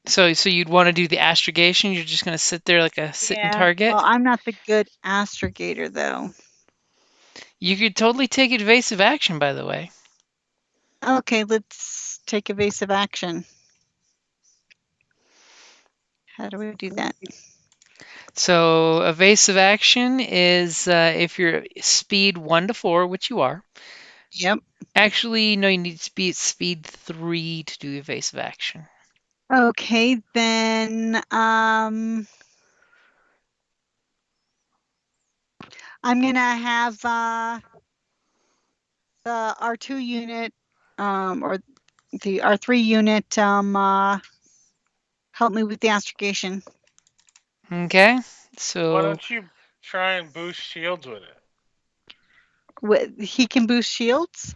So you'd want to do the astrogation. You're just gonna sit there like a sitting target. Well, I'm not the good astrogator though. You could totally take evasive action, by the way. Okay, let's take evasive action. How do we do that? So evasive action is if you're speed 1 to 4, which you are. Yep. Actually, no, you need to be at speed 3 to do evasive action. Okay, then I'm gonna have the R2 unit or the R3 unit help me with the astrogation. Okay, Why so don't you try and boost shields with it? He can boost shields?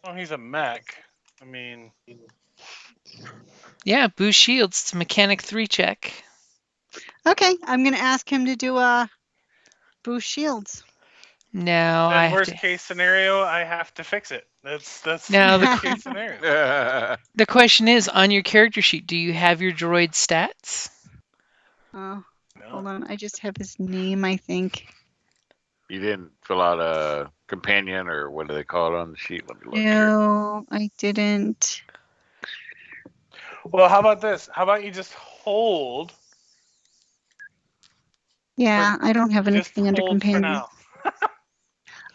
Oh, he's a mech. I mean, yeah, boost shields. It's a mechanic 3 check. Okay, I'm gonna ask him to do a boost shields. Now then I have worst to. case scenario, I have to fix it. That's Now the worst case scenario. The question is, on your character sheet, do you have your droid stats? Oh, No. hold on. I just have his name, I think. You didn't fill out a companion, or what do they call it on the sheet? Let me look here. No, I didn't. Well, how about this? How about you just hold? Yeah, I don't have Just anything under hold for companion. now.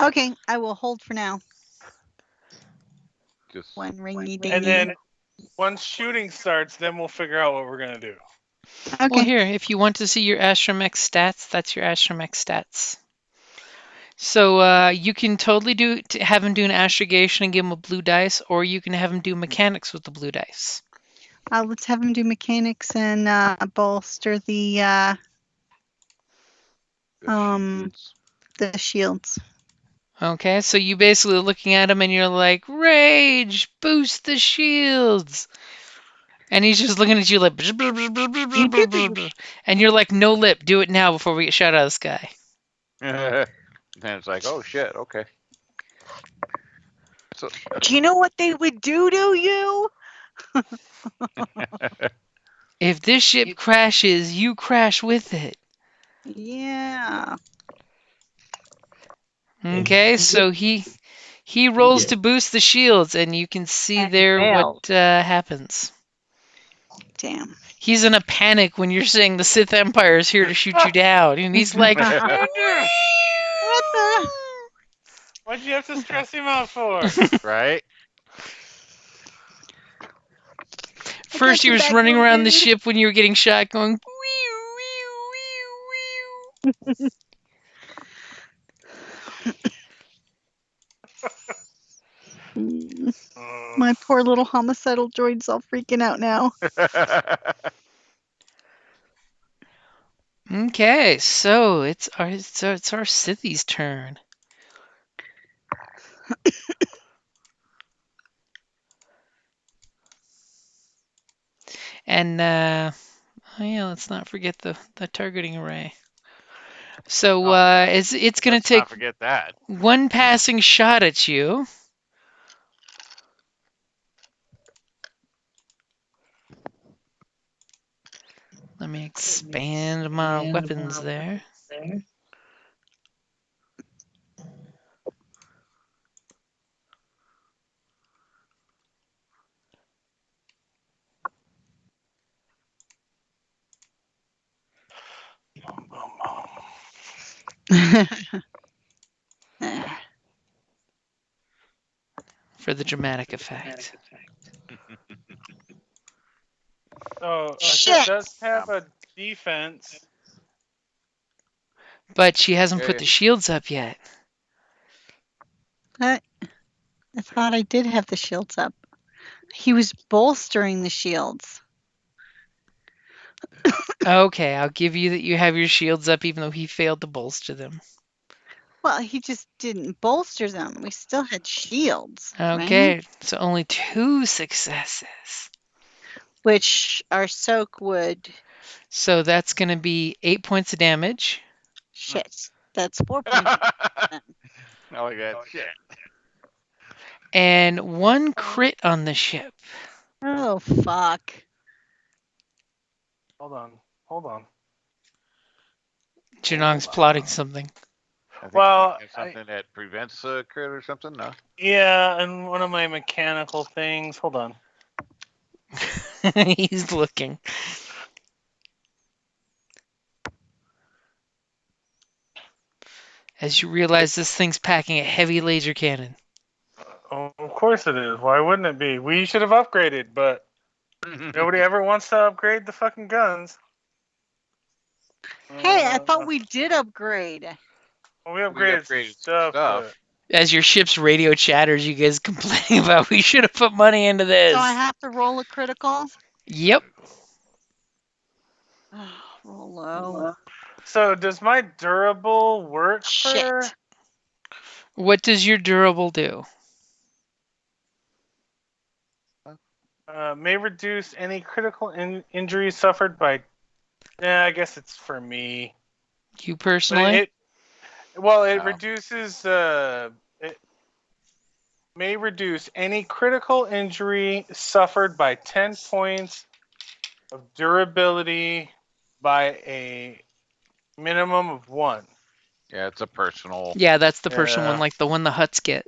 Okay, I will hold for now. Just One ringy dingy. And then once shooting starts, then we'll figure out what we're gonna do. Okay. Well, here, if you want to see your astromech stats, that's your astromech stats. So you can totally have him do an astrogation and give him a blue dice, or you can have him do mechanics with the blue dice. Let's have him do mechanics and bolster the shields. the shields. Okay, so you basically looking at him and you're like, rage, boost the shields. And he's just looking at you like, and you're like, no lip, do it now before we get shot out of the sky. And it's like, oh shit, okay. So, Do you know what they would do to you? If this ship crashes, you crash with it. Yeah. Okay, so he rolls to boost the shields, and you can see And there fails. what happens. Damn. He's in a panic when you're saying the Sith Empire is here to shoot you down, and he's like, What the? Why'd you have to stress him out for? right? First, you you was back, running little around the dude. ship when you were getting shot, going. My poor little homicidal droid's all freaking out now. Okay, so it's our Sithy's turn. And oh yeah, let's not forget the targeting array. So it's gonna Let's take not forget that. one passing shot at you. Let me expand my weapons there. For the dramatic effect. So Shit. it does have a defense. But she hasn't put Okay. the shields up yet. I thought I did have the shields up. He was bolstering the shields. Okay, I'll give you that you have your shields up even though he failed to bolster them. Well, he just didn't bolster them. We still had shields. Okay, Right? so only 2 successes. Which our soak would. So that's going to be 8 points of damage. Shit. That's 4 points. I like that shit. And 1 crit on the ship. Oh, fuck. Hold on. Janong's plotting something. I think Well, you have something that prevents a crit or something. No. Yeah, and one of my mechanical things. Hold on. He's looking. As you realize this thing's packing a heavy laser cannon. Oh, of course it is. Why wouldn't it be? We should have upgraded, but nobody ever wants to upgrade the fucking guns. Hey, I thought we did upgrade. Well, we upgraded stuff. But As your ship's radio chatters, you guys complaining about we should have put money into this. So I have to roll a critical? Yep. Roll low. So does my durable work Shit. for? What does your durable do? May reduce any critical injury suffered by. Yeah, I guess it's for me. You But personally? it reduces. It may reduce any critical injury suffered by 10 points of durability by a minimum of 1. Yeah, it's a personal. Yeah, that's the personal Yeah. one, like the one the Huts get.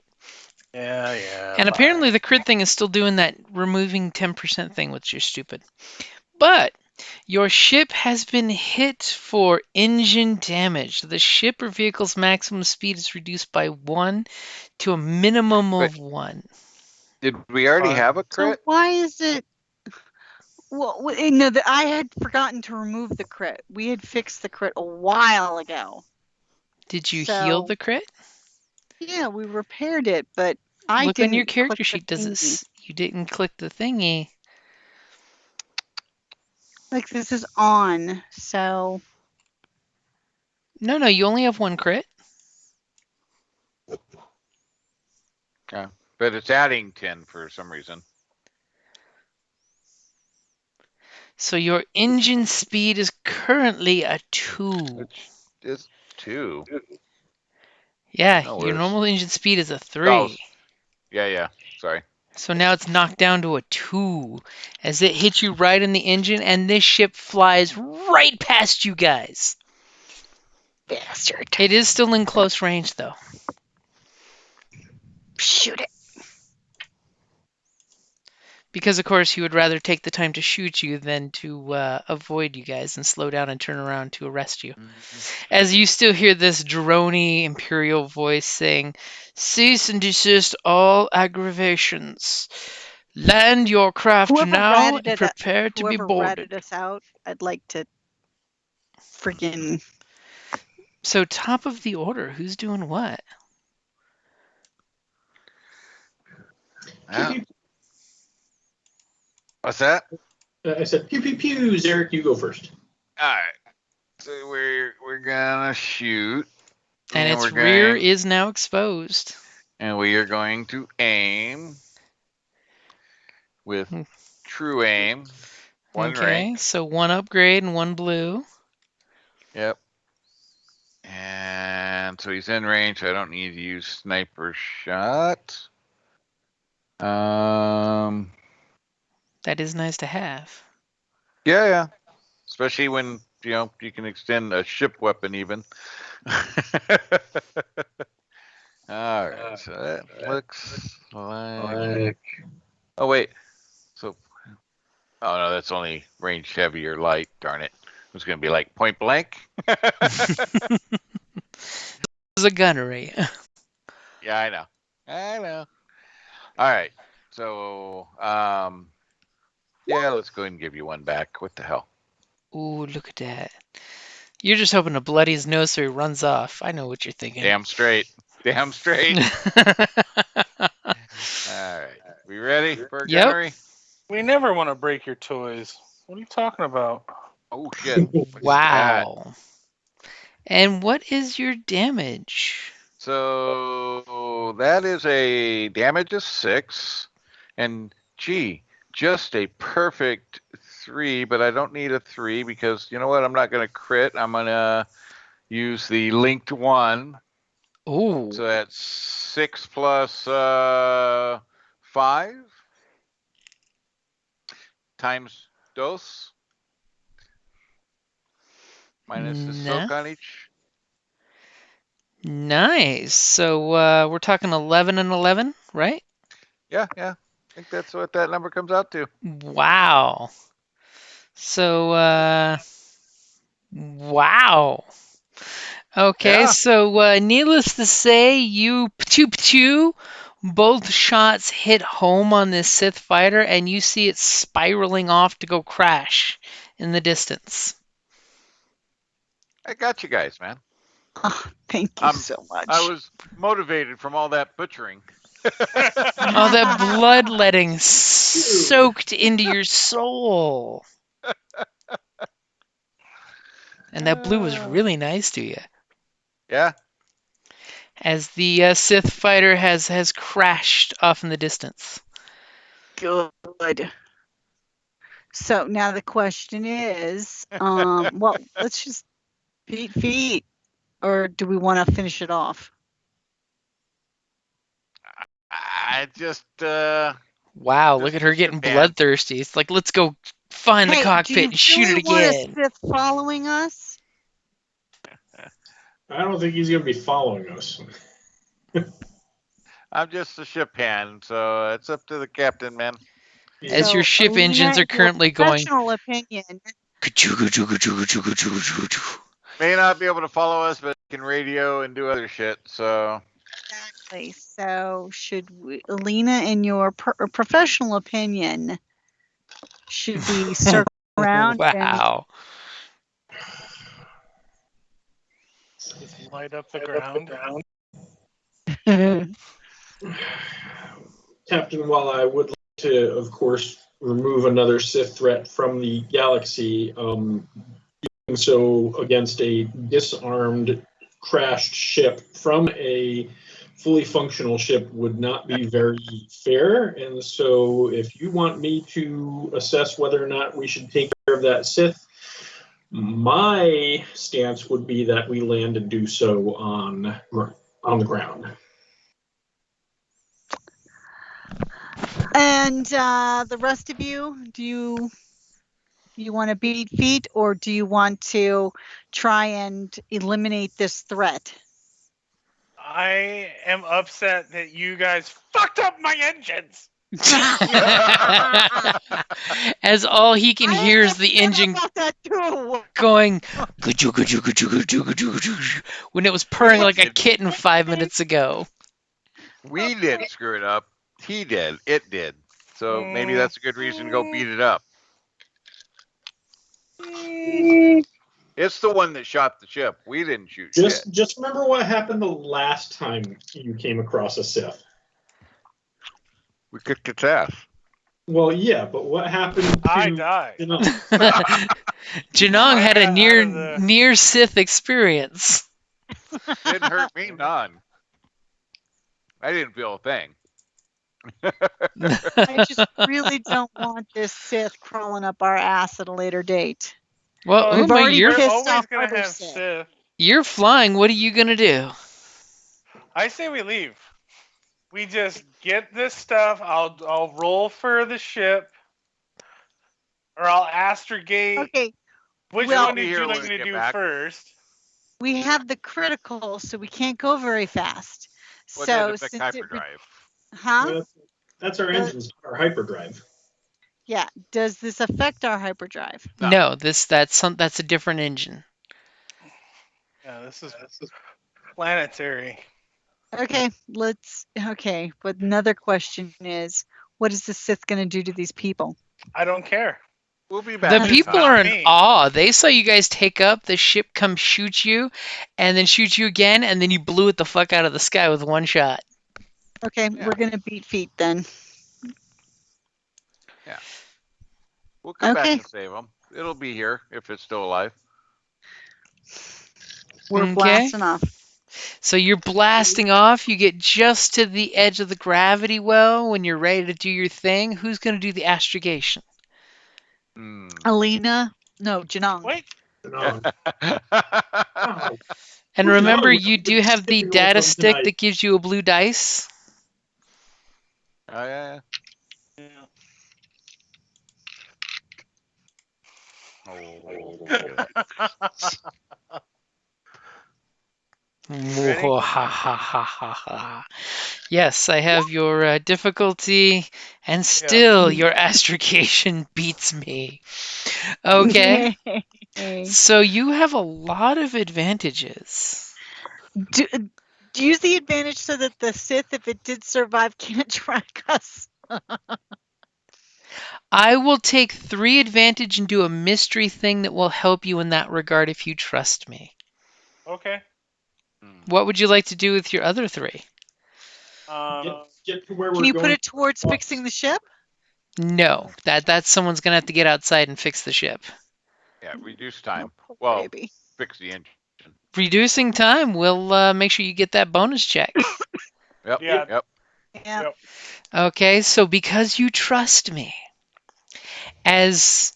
Yeah. And apparently the crit thing is still doing that removing 10% thing, which is stupid. But your ship has been hit for engine damage. The ship or vehicle's maximum speed is reduced by 1 to a minimum of 1. Did we already have a So crit? why is it? Well, no, I had forgotten to remove the crit. We had fixed the crit a while ago. Did you So- heal the crit? Yeah, we repaired it, but I Look on your didn't click character the sheet. Does it? thingy. You didn't click the thingy. Like this is on, so No, you only have one crit. Okay. But it's adding 10 for some reason. So your engine speed is currently a 2. It's 2. Yeah, No, your it's... normal engine speed is a 3. Oh, yeah. Sorry. So now it's knocked down to a 2 as it hits you right in the engine, and this ship flies right past you guys. bastard. It is still in close range, though. Shoot it. Because, of course, he would rather take the time to shoot you than to avoid you guys and slow down and turn around to arrest you. As you still hear this droney Imperial voice saying, "Cease and desist all aggravations. Land your craft Whoever now ratted and it, prepare to be whoever boarded." ratted us out, I'd like to freaking. So, top of the order, who's doing what? Yeah. What's that? I said pew pew pews. Eric, you go first. All right. So we're gonna shoot, And its we're rear going, is now exposed. and we are going to aim with true aim. One Okay, rank. so 1 upgrade and 1 blue. Yep. And so he's in range. I don't need to use sniper shot. That is nice to have. Yeah. Especially when you can extend a ship weapon even. All right. So that looks like. Oh wait. So. Oh no, that's only range heavy or light. Darn it. It was gonna be like point blank. This is a gunnery. Yeah, I know. All right. So, yeah, let's go ahead and give you one back. What the hell? Ooh, look at that. You're just hoping to bloody his nose so he runs off. I know what you're thinking. Damn straight. All right. We ready for a Yep. gunnery? We never want to break your toys. What are you talking about? Oh shit. What's that? Wow. And what is your damage? So that is a damage of 6, and gee, just a perfect 3. But I don't need a 3 because you know what? I'm not gonna crit. I'm gonna use the linked 1. Ooh. So that's 6 plus 5 times dos minus the soak on each. Nice. So we're talking 11 and 11, right? Yeah. I think that's what that number comes out to. Wow. So, wow. Okay, Yeah. so needless to say, you two, both shots hit home on this Sith fighter, and you see it spiraling off to go crash in the distance. I got you guys, man. Oh, thank you so much. I was motivated from all that butchering. Oh, that bloodletting soaked into your soul. And that blue was really nice to you. Yeah. As the Sith fighter has crashed off in the distance. Good. So now the question is, well, let's just beat feet, or do we want to finish it off? I just Wow, just look at her the getting ship hand. bloodthirsty. It's like, let's go find the Hey, do cockpit you and shoot really it want a again. Sith following us? I don't think he's going to be following us. I'm just the ship hand, so it's up to the captain, man. As So, your ship Alina, engines are your currently going. professional opinion. May not be able to follow us, but can radio and do other shit. So Exactly. So, should we, Alina, in your professional opinion, should we circle around and Wow. Just light up the ground. Captain, while I would like to, of course, remove another Sith threat from the galaxy, doing so against a disarmed, crashed ship from a fully functional ship would not be very fair. And so, if you want me to assess whether or not we should take care of that Sith, my stance would be that we land and do so on the ground. And the rest of you, do you want to beat feet, or do you want to try and eliminate this threat? I am upset that you guys fucked up my engines. As all he can I hear am is the upset engine about that too. going when it was purring like a kitten 5 minutes ago. We didn't screw it up. He did. It did. So maybe that's a good reason to go beat it up. It's the one that shot the ship. We didn't shoot shit. Just remember what happened the last time you came across a Sith. We kicked its ass. Well, yeah, but what happened to I died. Janong had a got out of the- near Sith experience. Didn't hurt me none. I didn't feel a thing. I just really don't want this Sith crawling up our ass at a later date. Well, We've Uma, already you're pissed always off gonna other have Sith. Sith. you're flying. What are you gonna do? I say we leave. We just get this stuff. I'll roll for the ship, or I'll astrogate. Okay, Which well- one are you Here when going we to get do back. first? we have the critical, so we can't go very fast. What So does affect since hyperdrive? huh? That's our engines, our hyperdrive. Yeah. Does this affect our hyperdrive? No, that's a different engine. Yeah, this is planetary. Okay, but another question is, what is the Sith going to do to these people? I don't care. We'll be The back. people not are in me. awe. They saw you guys take up, the ship come shoot you, and then shoot you again, and then you blew it the fuck out of the sky with one shot. Okay, Yeah. we're going to beat feet then. We'll come back Okay. and save them. It'll be here if it's still alive. We're Okay. blasting off. So you're blasting off. You get just to the edge of the gravity well when you're ready to do your thing. Who's going to do the astrogation? Alina? No, Janong. Wait. No. And Who's remember, not you do have the skipping data from stick tonight? that gives you a blue dice. Oh, yeah. Yeah. Ready? Yes, I have your difficulty, and still your astrogation beats me. Okay, so you have a lot of advantages. Do use the advantage so that the Sith, if it did survive, can't track us. I will take 3 advantage and do a mystery thing that will help you in that regard if you trust me. Okay. What would you like to do with your other 3? Get to where Can we're you going. put it towards fixing the ship? No, that's someone's gonna have to get outside and fix the ship. Yeah, reduce time. Oh, Well, baby. fix the engine. Reducing time will make sure you get that bonus check. Yep. Yeah. Yep. Yeah. Yep. Okay, so because you trust me, as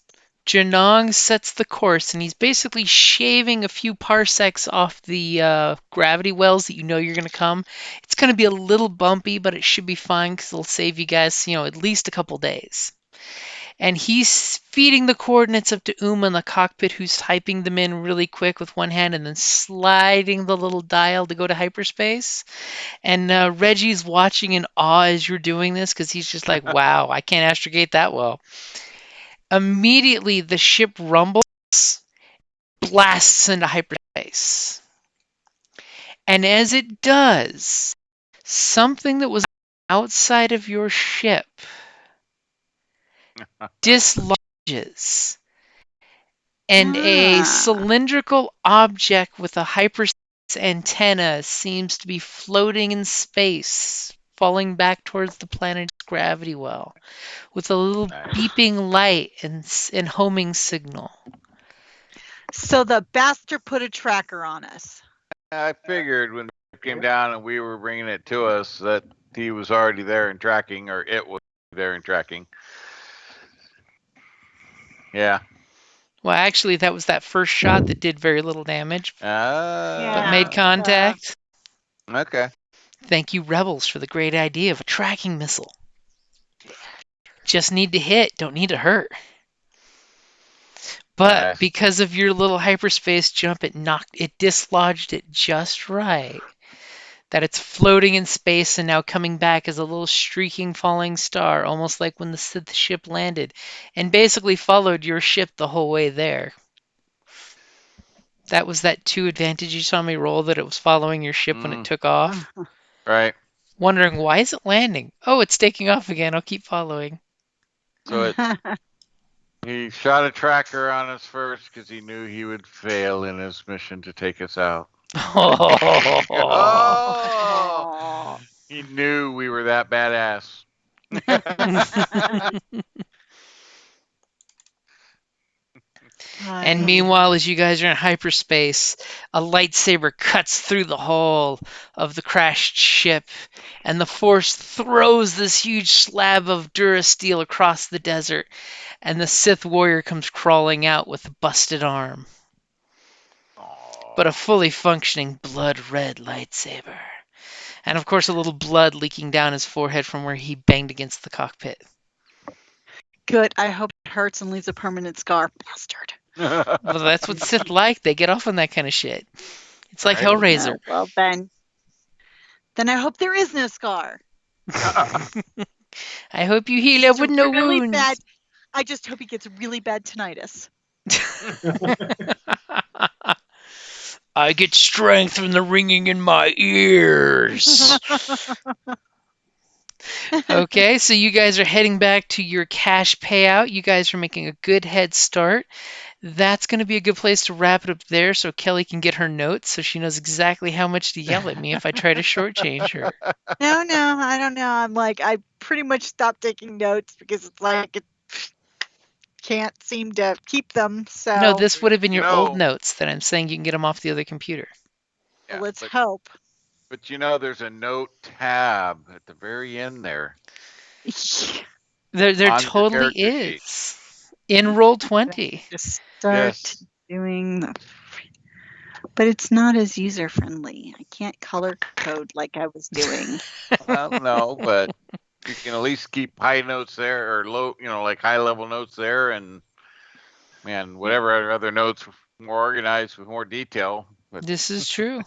Janong sets the course, and he's basically shaving a few parsecs off the gravity wells that you know you're going to come. It's going to be a little bumpy, but it should be fine because it'll save you guys, at least a couple days. And he's feeding the coordinates up to Uma in the cockpit, who's typing them in really quick with one hand and then sliding the little dial to go to hyperspace. And Reggie's watching in awe as you're doing this because he's just like, wow, I can't astrogate that well. Immediately, the ship rumbles, blasts into hyperspace. And as it does, something that was outside of your ship dislodges. And a cylindrical object with a hyperspace antenna seems to be floating in space, falling back towards the planet's gravity well, with a little Nice. beeping light and homing signal. So the bastard put a tracker on us. I figured when it came down and we were bringing it to us that he was already there and tracking, or it was there and tracking. Yeah. Well, actually, that was that first shot that did very little damage, but Yeah. made contact. Okay. Thank you, Rebels, for the great idea of a tracking missile. Just need to hit, don't need to hurt. But Nice. because of your little hyperspace jump, it dislodged it just right. That it's floating in space and now coming back as a little streaking falling star, almost like when the Sith ship landed, and basically followed your ship the whole way there. That was that 2 advantage you saw me roll, that it was following your ship when it took off. Right. Wondering, why is it landing? Oh, it's taking off again. I'll keep following. So he shot a tracker on us first because he knew he would fail in his mission to take us out. Oh! He knew we were that badass. And meanwhile, as you guys are in hyperspace, a lightsaber cuts through the hull of the crashed ship, and the Force throws this huge slab of Durasteel across the desert, and the Sith warrior comes crawling out with a busted arm. But a fully functioning blood-red lightsaber. And of course, a little blood leaking down his forehead from where he banged against the cockpit. Good. I hope it hurts and leaves a permanent scar. Bastard. Well, that's what Sith like. They get off on that kind of shit. It's like Right. Hellraiser. No, well, then I hope there is no scar. I hope you heal up with no Really wounds. bad. I just hope he gets really bad tinnitus. I get strength from the ringing in my ears. Okay, so you guys are heading back to your cash payout. You guys are making a good head start. That's going to be a good place to wrap it up there so Kelly can get her notes so she knows exactly how much to yell at me if I try to shortchange her. No, I don't know. I'm like, I pretty much stopped taking notes because it's like it can't seem to keep them. So No, this would have been You your old know- notes that I'm saying you can get them off the other computer. Yeah, let's but, hope. but you know, there's a note tab at the very end there. There On your totally character sheet. is. In Roll20. Just start Yes. doing the. But it's not as user friendly. I can't color code like I was doing. Well, no, but you can at least keep high notes there, or low, like high level notes there, and man, whatever other notes more organized with more detail. But This is true.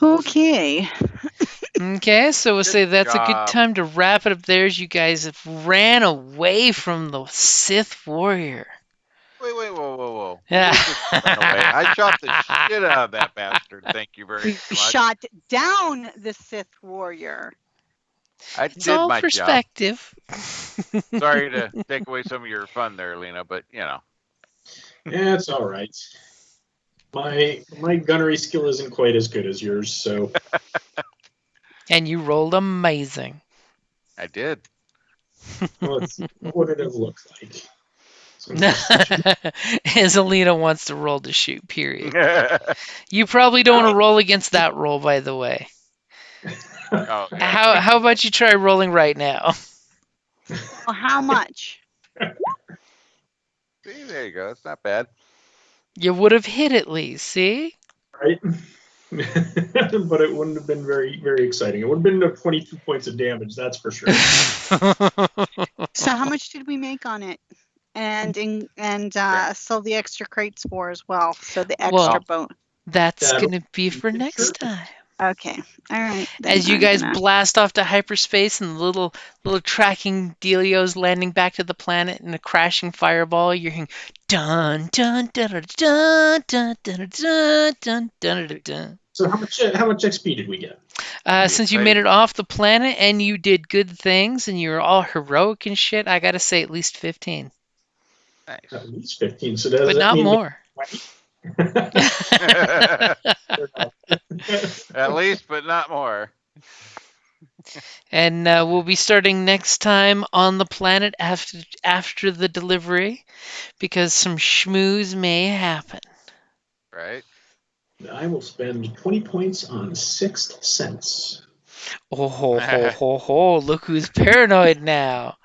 Okay. Okay, so we'll Good say that's a good job. time to wrap it up there as you guys have ran away from the Sith warrior. wait, whoa. Yeah. You just ran away. I shot the shit out of that bastard. Thank you very We much. shot down the Sith warrior. I It's did all my job. perspective. Sorry to take away some of your fun there, Lena, but Yeah, it's all right. My gunnery skill isn't quite as good as yours, so And you rolled amazing. I did. well, what would it have looked like? As Alina wants to roll to shoot, period. Oh, You probably don't want to roll against that roll, by the way. yeah. How about you try rolling right now? Well, how much? See, there you go. It's not bad. You would have hit at least, see? Right? But it wouldn't have been very, very exciting. It would have been 22 points of damage, that's for sure. So how much did we make on it? And sell the extra crates for as well. So the extra Well, bone. That's That'll going to be for next time. Okay. All right. then As you I'm guys gonna- blast off to hyperspace and the little tracking dealios landing back to the planet in a crashing fireball, you're hearing dun dun dun dun dun dun dun dun dun dun dun. So how much XP did we get? Since you made it off the planet and you did good things and you were all heroic and shit, I gotta say at least 15, Nice. At least 15. So does but that not mean more. 20? At least, but not more. And we'll be starting next time on the planet after the delivery because some schmooze may happen. Right? I will spend 20 points on Sixth Sense. Oh ho ho ho ho! Look who's paranoid now.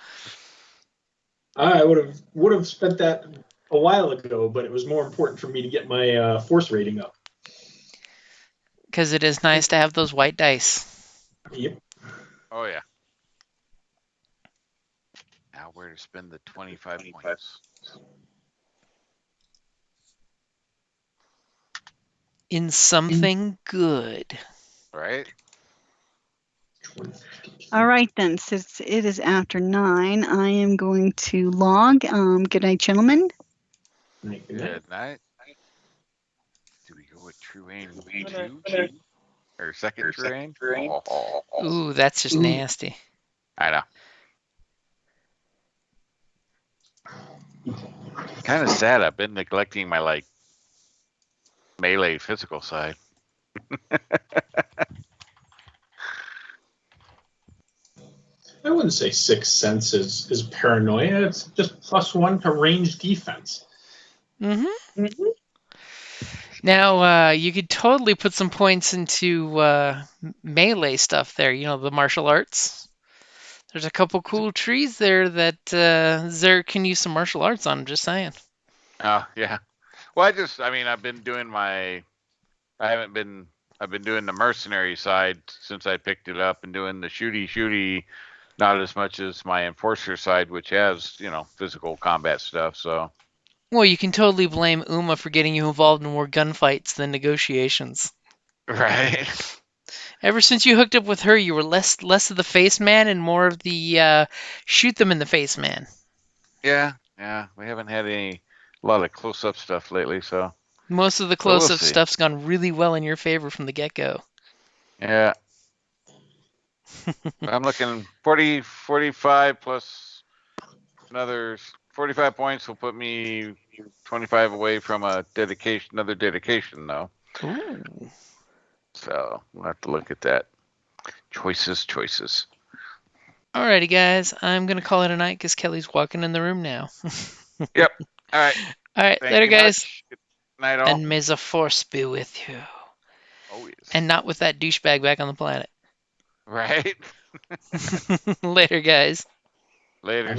I would have spent that a while ago, but it was more important for me to get my force rating up. Because it is nice to have those white dice. Yep. Oh, yeah. Now, where to spend the 25 points? In something good. Right? All right, then, since it is after 9, I am going to log. Good night, gentlemen. Good night. Do we go with True Aim 2? Or second True Aim? Oh, Ooh, that's just nasty. I know. Kind of sad. I've been neglecting my melee physical side. I wouldn't say Sixth Sense is paranoia. It's just +1 to range defense. Mm-hmm. Now, you could totally put some points into melee stuff there. You know, the martial arts. There's a couple cool trees there that Zer can use some martial arts on. Just saying. Oh, yeah. Well, I've been doing I've been doing the mercenary side since I picked it up and doing the shooty, not as much as my enforcer side, which has, physical combat stuff. So, Well, you can totally blame Uma for getting you involved in more gunfights than negotiations. right. Ever since you hooked up with her, you were less of the face man and more of the shoot them in the face man. Yeah. We haven't had a lot of close up stuff lately. So, Most of the we'll close-up see. stuff's gone really well in your favor from the get-go. Yeah. I'm looking 40, 45 plus another 45 points will put me 25 away from another dedication though. Ooh. So we'll have to look at that. Choices. Alrighty, guys. I'm going to call it a night because Kelly's walking in the room now. Yep. All right. Alright, Thank later, you guys. much. Good night, all. And may the force be with you. Oh, yes. And not with that douchebag back on the planet. Right. Later, guys. Later.